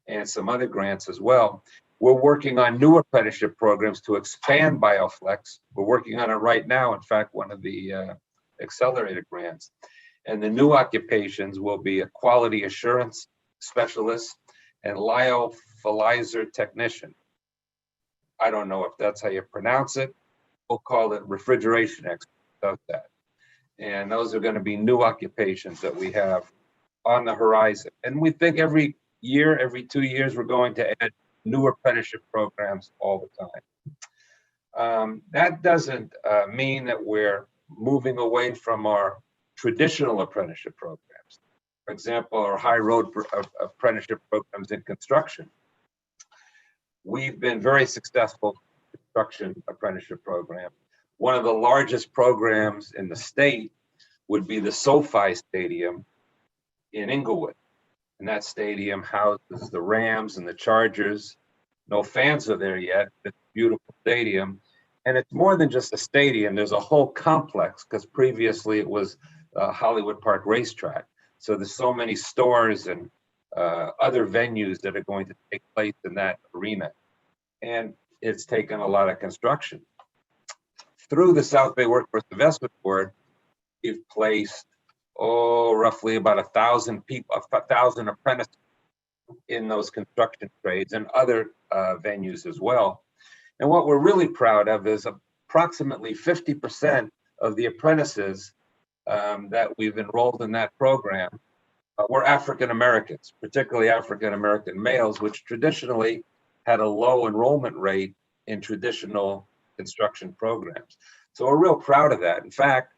and some other grants as well. We're working on new apprenticeship programs to expand BioFlex. We're working on it right now. In fact, one of the Accelerator grants. And the new occupations will be a quality assurance specialist and lyophilizer technician. I don't know if that's how you pronounce it. We'll call it refrigeration expert. Does that. And those are going to be new occupations that we have on the horizon. And we think every year, every 2 years, we're going to add new apprenticeship programs all the time. That doesn't mean that we're moving away from our traditional apprenticeship programs. For example, our high road apprenticeship programs in construction. We've been very successful in construction apprenticeship program. One of the largest programs in the state would be the SoFi Stadium in Inglewood. And that stadium houses the Rams and the Chargers. No fans are there yet. It's a beautiful stadium. And it's more than just a stadium. There's a whole complex because previously it was Hollywood Park Racetrack. So there's so many stores and other venues that are going to take place in that arena. And it's taken a lot of construction. Through the South Bay Workforce Investment Board, we've placed, roughly about 1,000 people, 1,000 apprentices in those construction trades and other venues as well. And what we're really proud of is approximately 50% of the apprentices that we've enrolled in that program were African Americans, particularly African American males, which traditionally had a low enrollment rate in traditional construction programs. So we're real proud of that. In fact,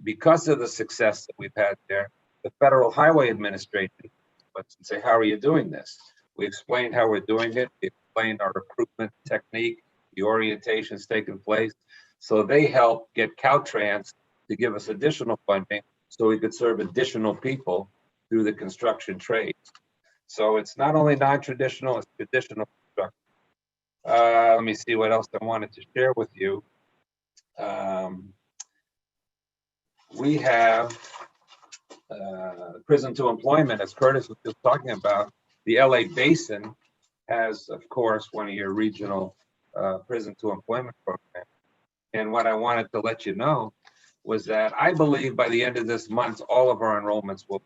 because of the success that we've had there, the Federal Highway Administration lets us say, how are you doing this? We explained how we're doing it. We explained our recruitment technique, the orientations taking place. So they helped get Caltrans to give us additional funding so we could serve additional people through the construction trades. So it's not only non-traditional, it's traditional construction. Let me see what else I wanted to share with you. We have prison to employment, as Curtis was just talking about. The LA Basin has, of course, one of your regional prison to employment programs. And what I wanted to let you know was that I believe by the end of this month, all of our enrollments will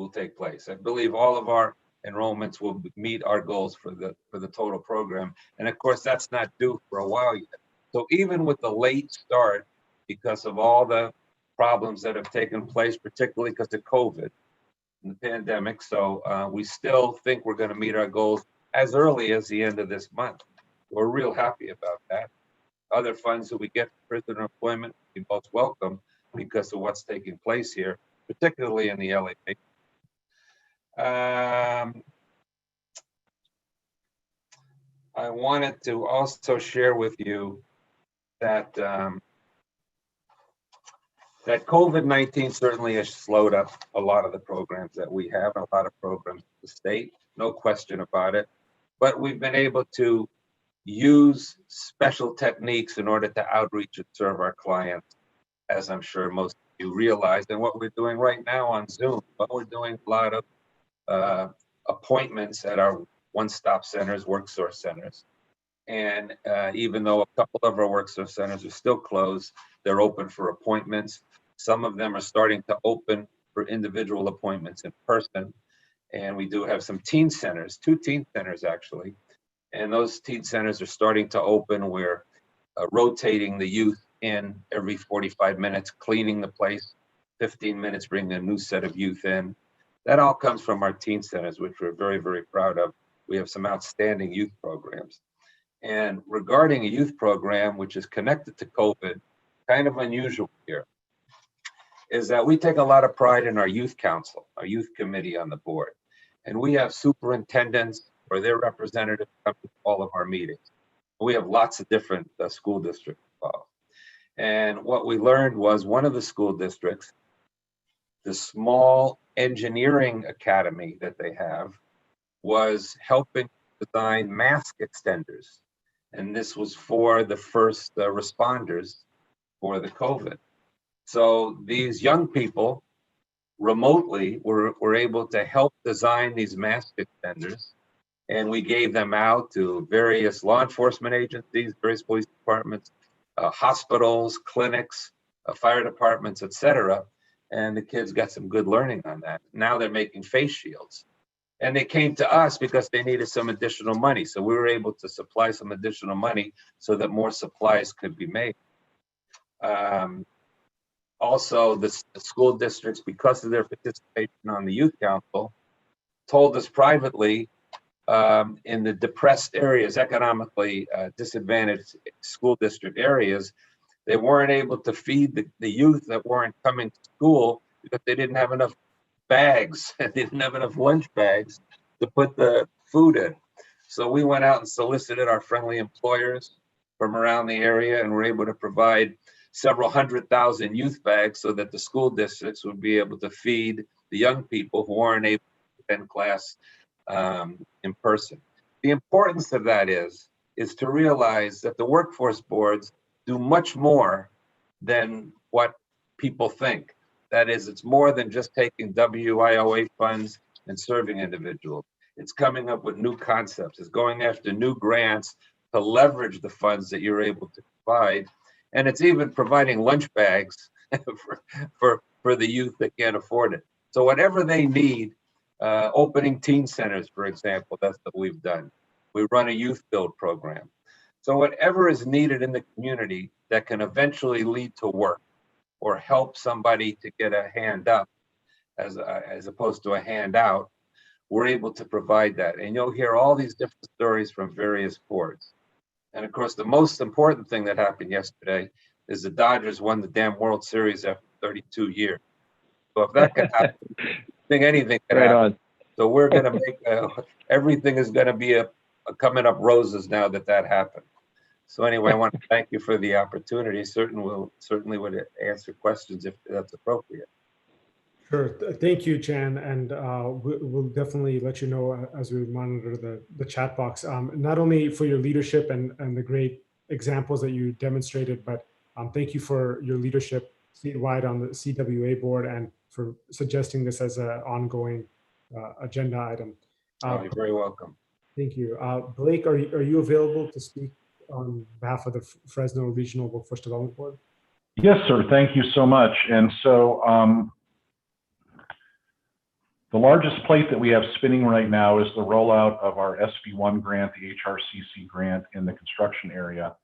take place. I believe all of our enrollments will meet our goals for the total program. And of course, that's not due for a while yet. So even with the late start, because of all the problems that have taken place, particularly because of COVID and the pandemic, so we still think we're going to meet our goals as early as the end of this month. We're real happy about that. Other funds that we get for prisoner employment, we most welcome because of what's taking place here, particularly in the LA. I wanted to also share with you that that COVID-19 certainly has slowed up a lot of the programs that we have, a lot of programs in the state, no question about it. But we've been able to use special techniques in order to outreach and serve our clients, as I'm sure most of you realize. And what we're doing right now on Zoom, but we're doing a lot of appointments at our one-stop centers, work source centers. And even though a couple of our work source centers are still closed, they're open for appointments. Some of them are starting to open for individual appointments in person. And we do have some teen centers, 2 teen centers actually. And those teen centers are starting to open. We're rotating the youth in every 45 minutes, cleaning the place, 15 minutes, bringing a new set of youth in. That all comes from our teen centers, which we're very, very proud of. We have some outstanding youth programs. And regarding a youth program, which is connected to COVID, kind of unusual here, is that we take a lot of pride in our youth council, our youth committee on the board. And we have superintendents or their representatives come to all of our meetings. We have lots of different school districts involved. And what we learned was one of the school districts, the small engineering academy that they have, was helping design mask extenders. And this was for the first responders for the COVID. So these young people remotely were able to help design these mask extenders. And we gave them out to various law enforcement agencies, various police departments, hospitals, clinics, fire departments, etc. And the kids got some good learning on that. Now they're making face shields. And they came to us because they needed some additional money. So we were able to supply some additional money so that more supplies could be made. Also, the school districts, because of their participation on the youth council, told us privately in the depressed areas, economically disadvantaged school district areas, they weren't able to feed the youth that weren't coming to school because they didn't have enough bags. They didn't have enough lunch bags to put the food in. So we went out and solicited our friendly employers from around the area and were able to provide several 100,000 youth bags so that the school districts would be able to feed the young people who aren't able to attend class in person. The importance of that is to realize that the workforce boards do much more than what people think. That is, it's more than just taking WIOA funds and serving individuals. It's coming up with new concepts. It's going after new grants to leverage the funds that you're able to provide. And it's even providing lunch bags for the youth that can't afford it. So whatever they need, opening teen centers, for example, that's what we've done. We run a youth build program. So whatever is needed in the community that can eventually lead to work or help somebody to get a hand up as opposed to a handout, we're able to provide that. And you'll hear all these different stories from various boards. And of course, the most important thing that happened yesterday is the Dodgers won the damn World Series after 32 years. So if that can happen, I think anything can happen. On. So we're going to make, everything is going to be coming up roses now that happened. So anyway, I want to thank you for the opportunity. Certainly would answer questions if that's appropriate. Sure. Thank you, Jan. And we'll definitely let you know as we monitor the chat box, not only for your leadership and the great examples that you demonstrated, but thank you for your leadership statewide on the CWA board and for suggesting this as an ongoing agenda item. You're very welcome. Thank you. Blake, are you available to speak on behalf of the Fresno Regional Workforce Development Board? Yes, sir. Thank you so much. And so, The largest plate that we have spinning right now is the rollout of our SB1 grant, the HRCC grant in the construction area.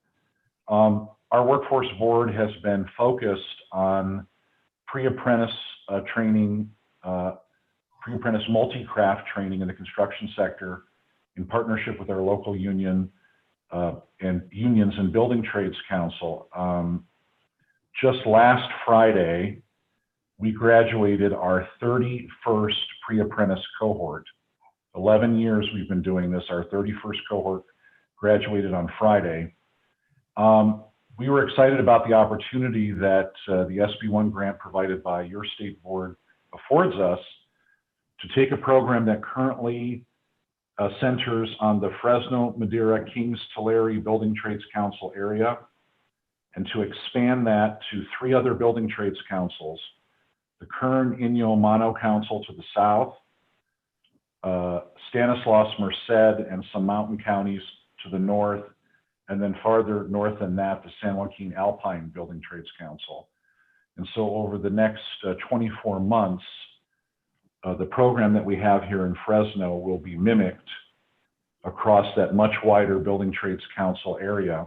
Our workforce board has been focused on pre-apprentice training, pre-apprentice multi-craft training in the construction sector in partnership with our local union and unions and Building Trades Council. Just last Friday, we graduated our 31st pre-apprentice cohort. 11 years we've been doing this. Our 31st cohort graduated on Friday. We were excited about the opportunity that the SB1 grant provided by your state board affords us to take a program that currently centers on the Fresno, Madera, Kings, Tulare Building Trades Council area, and to expand that to 3 other building trades councils: the Kern, Inyo, Mono Council to the south, Stanislaus, Merced, and some mountain counties to the north, and then farther north than that, the San Joaquin Alpine Building Trades Council. And so over the next 24 months, the program that we have here in Fresno will be mimicked across that much wider Building Trades Council area,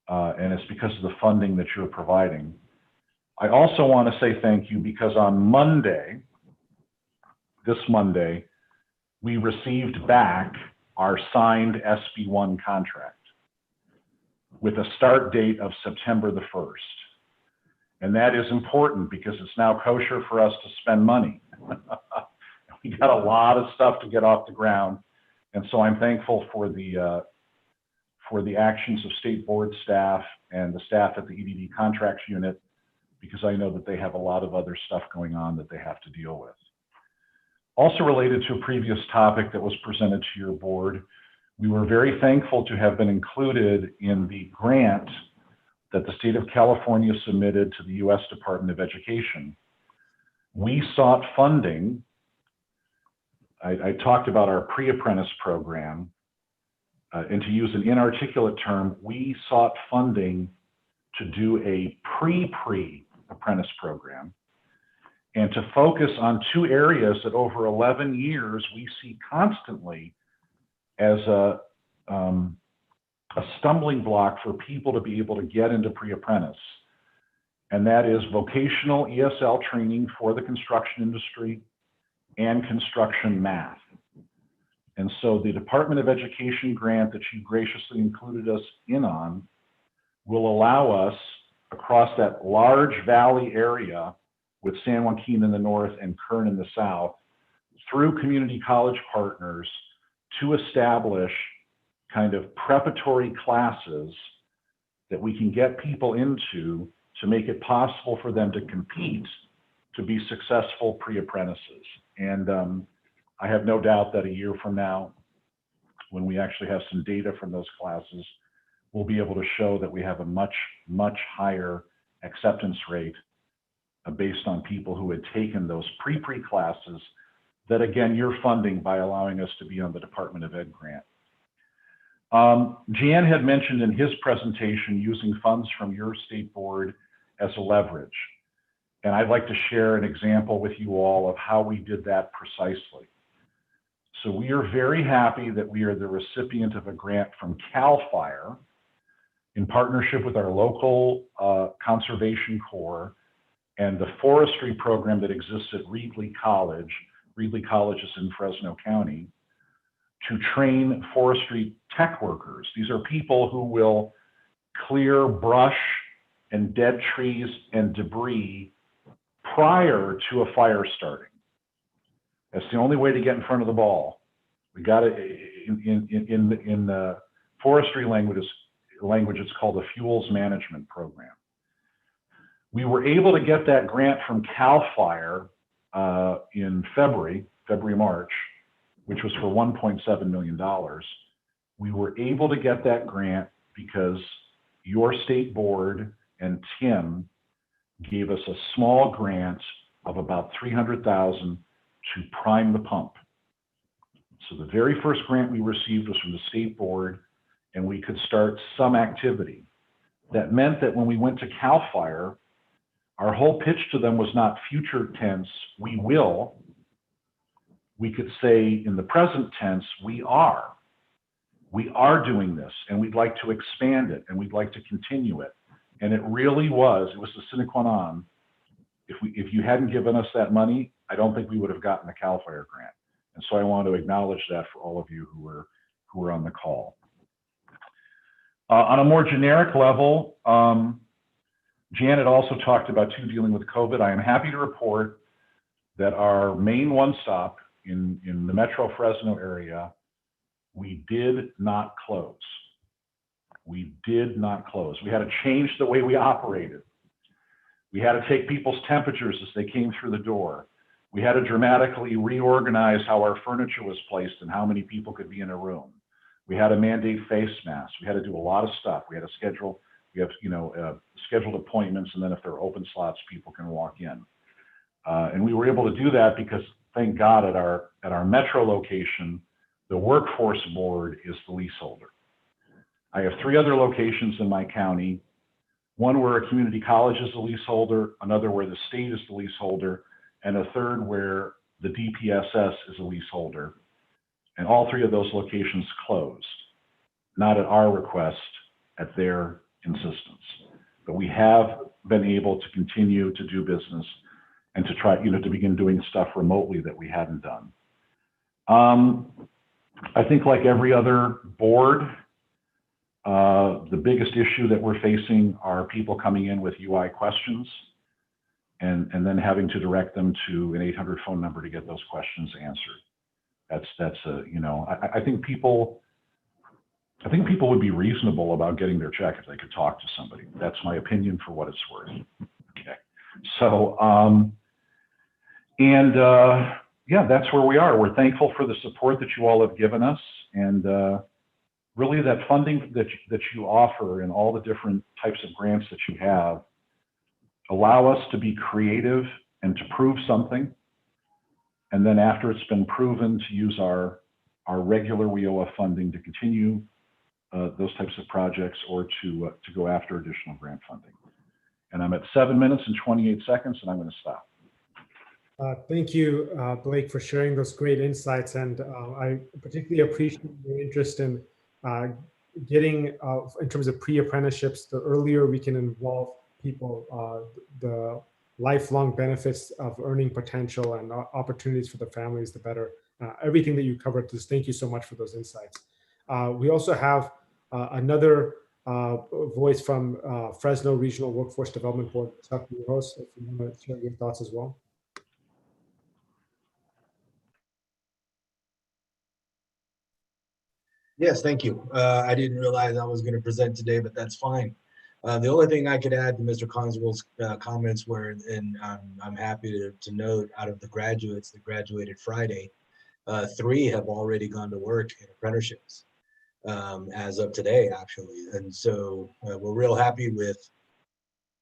and it's because of the funding that you're providing. I also want to say thank you because on Monday, this Monday, we received back our signed SB1 contract with a start date of September the 1st. And that is important because it's now kosher for us to spend money. We got a lot of stuff to get off the ground. And so I'm thankful for the actions of state board staff and the staff at the EDD contracts unit, because I know that they have a lot of other stuff going on that they have to deal with. Also related to a previous topic that was presented to your board, we were very thankful to have been included in the grant that the state of California submitted to the U.S. Department of Education. We sought funding. I talked about our pre-apprentice program, and to use an inarticulate term, we sought funding to do a pre-apprentice program and to focus on 2 areas that over 11 years we see constantly as a stumbling block for people to be able to get into pre-apprentice. And that is vocational ESL training for the construction industry and construction math. And so the Department of Education grant that you graciously included us in on will allow us across that large valley area with San Joaquin in the north and Kern in the south, through community college partners, to establish kind of preparatory classes that we can get people into to make it possible for them to compete to be successful pre-apprentices. And I have no doubt that a year from now, when we actually have some data from those classes, we'll be able to show that we have a much, much higher acceptance rate based on people who had taken those pre-pre classes that, again, you're funding by allowing us to be on the Department of Ed grant. Jan had mentioned in his presentation using funds from your state board as a leverage. And I'd like to share an example with you all of how we did that precisely. So we are very happy that we are the recipient of a grant from CAL FIRE in partnership with our local Conservation Corps and the forestry program that exists at Reedley College. Reedley College is in Fresno County, to train forestry tech workers. These are people who will clear brush and dead trees and debris prior to a fire starting. That's the only way to get in front of the ball. We got it in the forestry language, it's called the Fuels Management Program. We were able to get that grant from CAL FIRE in February, March, which was for $1.7 million. We were able to get that grant because your state board and Tim gave us a small grant of about $300,000 to prime the pump. So the very first grant we received was from the state board, and we could start some activity. That meant that when we went to CAL FIRE, our whole pitch to them was not future tense, we will. we could say in the present tense, we are doing this, and we'd like to expand it, and we'd like to continue it. And it really was, it was the sine qua non. If you hadn't given us that money, I don't think we would have gotten the CAL FIRE grant. And so I want to acknowledge that for all of you who were on the call. On a more generic level, Janet also talked about dealing with COVID. I am happy to report that our main one-stop in the Metro Fresno area, we did not close. We did not close. We had to change the way we operated. We had to take people's temperatures as they came through the door. We had to dramatically reorganize how our furniture was placed and how many people could be in a room. We had to mandate face masks. We had to do a lot of stuff. We had to schedule, scheduled appointments, and then if there are open slots, people can walk in. And we were able to do that because, thank God, at our Metro location, the workforce board is the leaseholder. I have 3 other locations in my county, one where a community college is the leaseholder, another where the state is the leaseholder, and a third where the DPSS is a leaseholder. And all 3 of those locations closed, not at our request, at their insistence. But we have been able to continue to do business and to try, to begin doing stuff remotely that we hadn't done. I think like every other board, the biggest issue that we're facing are people coming in with UI questions and then having to direct them to an 800 phone number to get those questions answered. I think people would be reasonable about getting their check if they could talk to somebody. That's my opinion for what it's worth. Okay. So, yeah, that's where we are. We're thankful for the support that you all have given us, and really that funding that you offer and all the different types of grants that you have allow us to be creative and to prove something. And then after it's been proven, to use our regular WIOA funding to continue those types of projects or to go after additional grant funding. And I'm at 7 minutes and 28 seconds, and I'm going to stop. Thank you, Blake, for sharing those great insights. And I particularly appreciate your interest in getting, in terms of pre-apprenticeships, the earlier we can involve people, the lifelong benefits of earning potential and opportunities for the families, the better. Everything that you covered, just thank you so much for those insights. We also have another voice from Fresno Regional Workforce Development Board, Chuck Munoz, if you want to share your thoughts as well. Yes, thank you. I didn't realize I was going to present today, but that's fine. The only thing I could add to Mr. Conswell's comments were, and I'm happy to note, out of the graduates that graduated Friday, 3 have already gone to work in apprenticeships as of today, actually. And so we're real happy with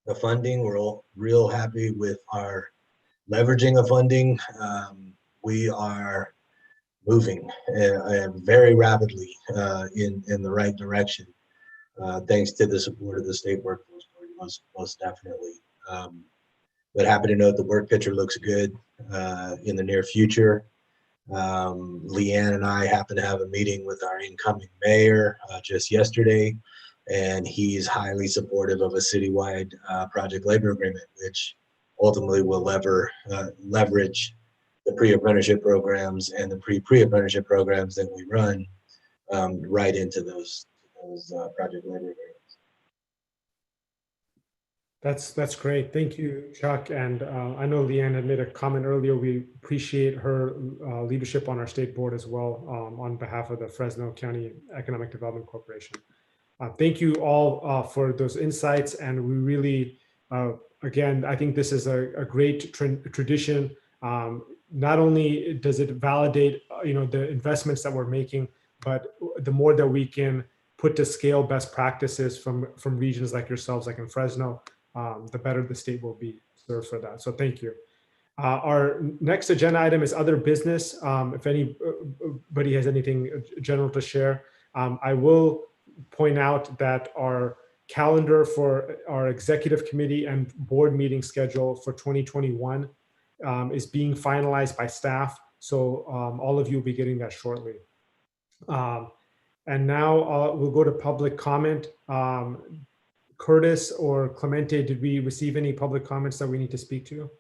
the funding. We're all real happy with our leveraging of funding. We are moving very rapidly in the right direction, thanks to the support of the state workforce board, most definitely. But happy to note the work picture looks good in the near future. Leanne and I happen to have a meeting with our incoming mayor just yesterday, and he's highly supportive of a citywide project labor agreement, which ultimately will leverage the pre-apprenticeship programs and the pre-apprenticeship programs that we run right into those project labor agreements. That's great. Thank you, Chuck. And I know Leanne had made a comment earlier. We appreciate her leadership on our state board as well, on behalf of the Fresno County Economic Development Corporation. Thank you all for those insights. And we really, again, I think this is a great tradition. Not only does it validate, the investments that we're making, but the more that we can put to scale best practices from regions like yourselves, like in Fresno, the better the state will be served for that. So thank you. Our next agenda item is other business. If anybody has anything general to share, I will point out that our calendar for our executive committee and board meeting schedule for 2021 is being finalized by staff. So all of you will be getting that shortly. And now we'll go to public comment. Curtis or Clemente, did we receive any public comments that we need to speak to?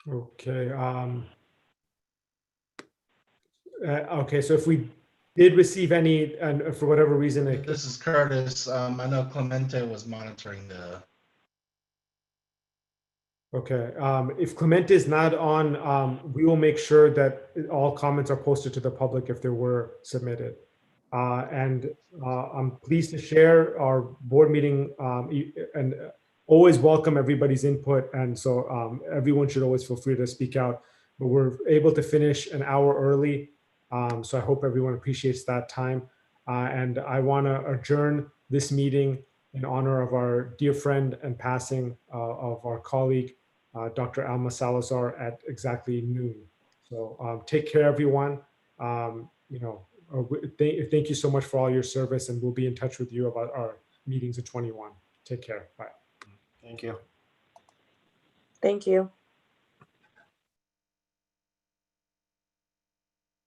Okay. Okay, so if we did receive any, and for whatever reason, This is Curtis. I know Clemente was monitoring the. Okay, if Clemente is not on, we will make sure that all comments are posted to the public if they were submitted. And I'm pleased to share our board meeting and always welcome everybody's input. And so everyone should always feel free to speak out. But we're able to finish an hour early. So I hope everyone appreciates that time. And I want to adjourn this meeting in honor of our dear friend and passing of our colleague, Dr. Alma Salazar, at exactly noon. So take care, everyone. Thank you so much for all your service, and we'll be in touch with you about our meetings in 21. Take care. Bye. Thank you. Thank you.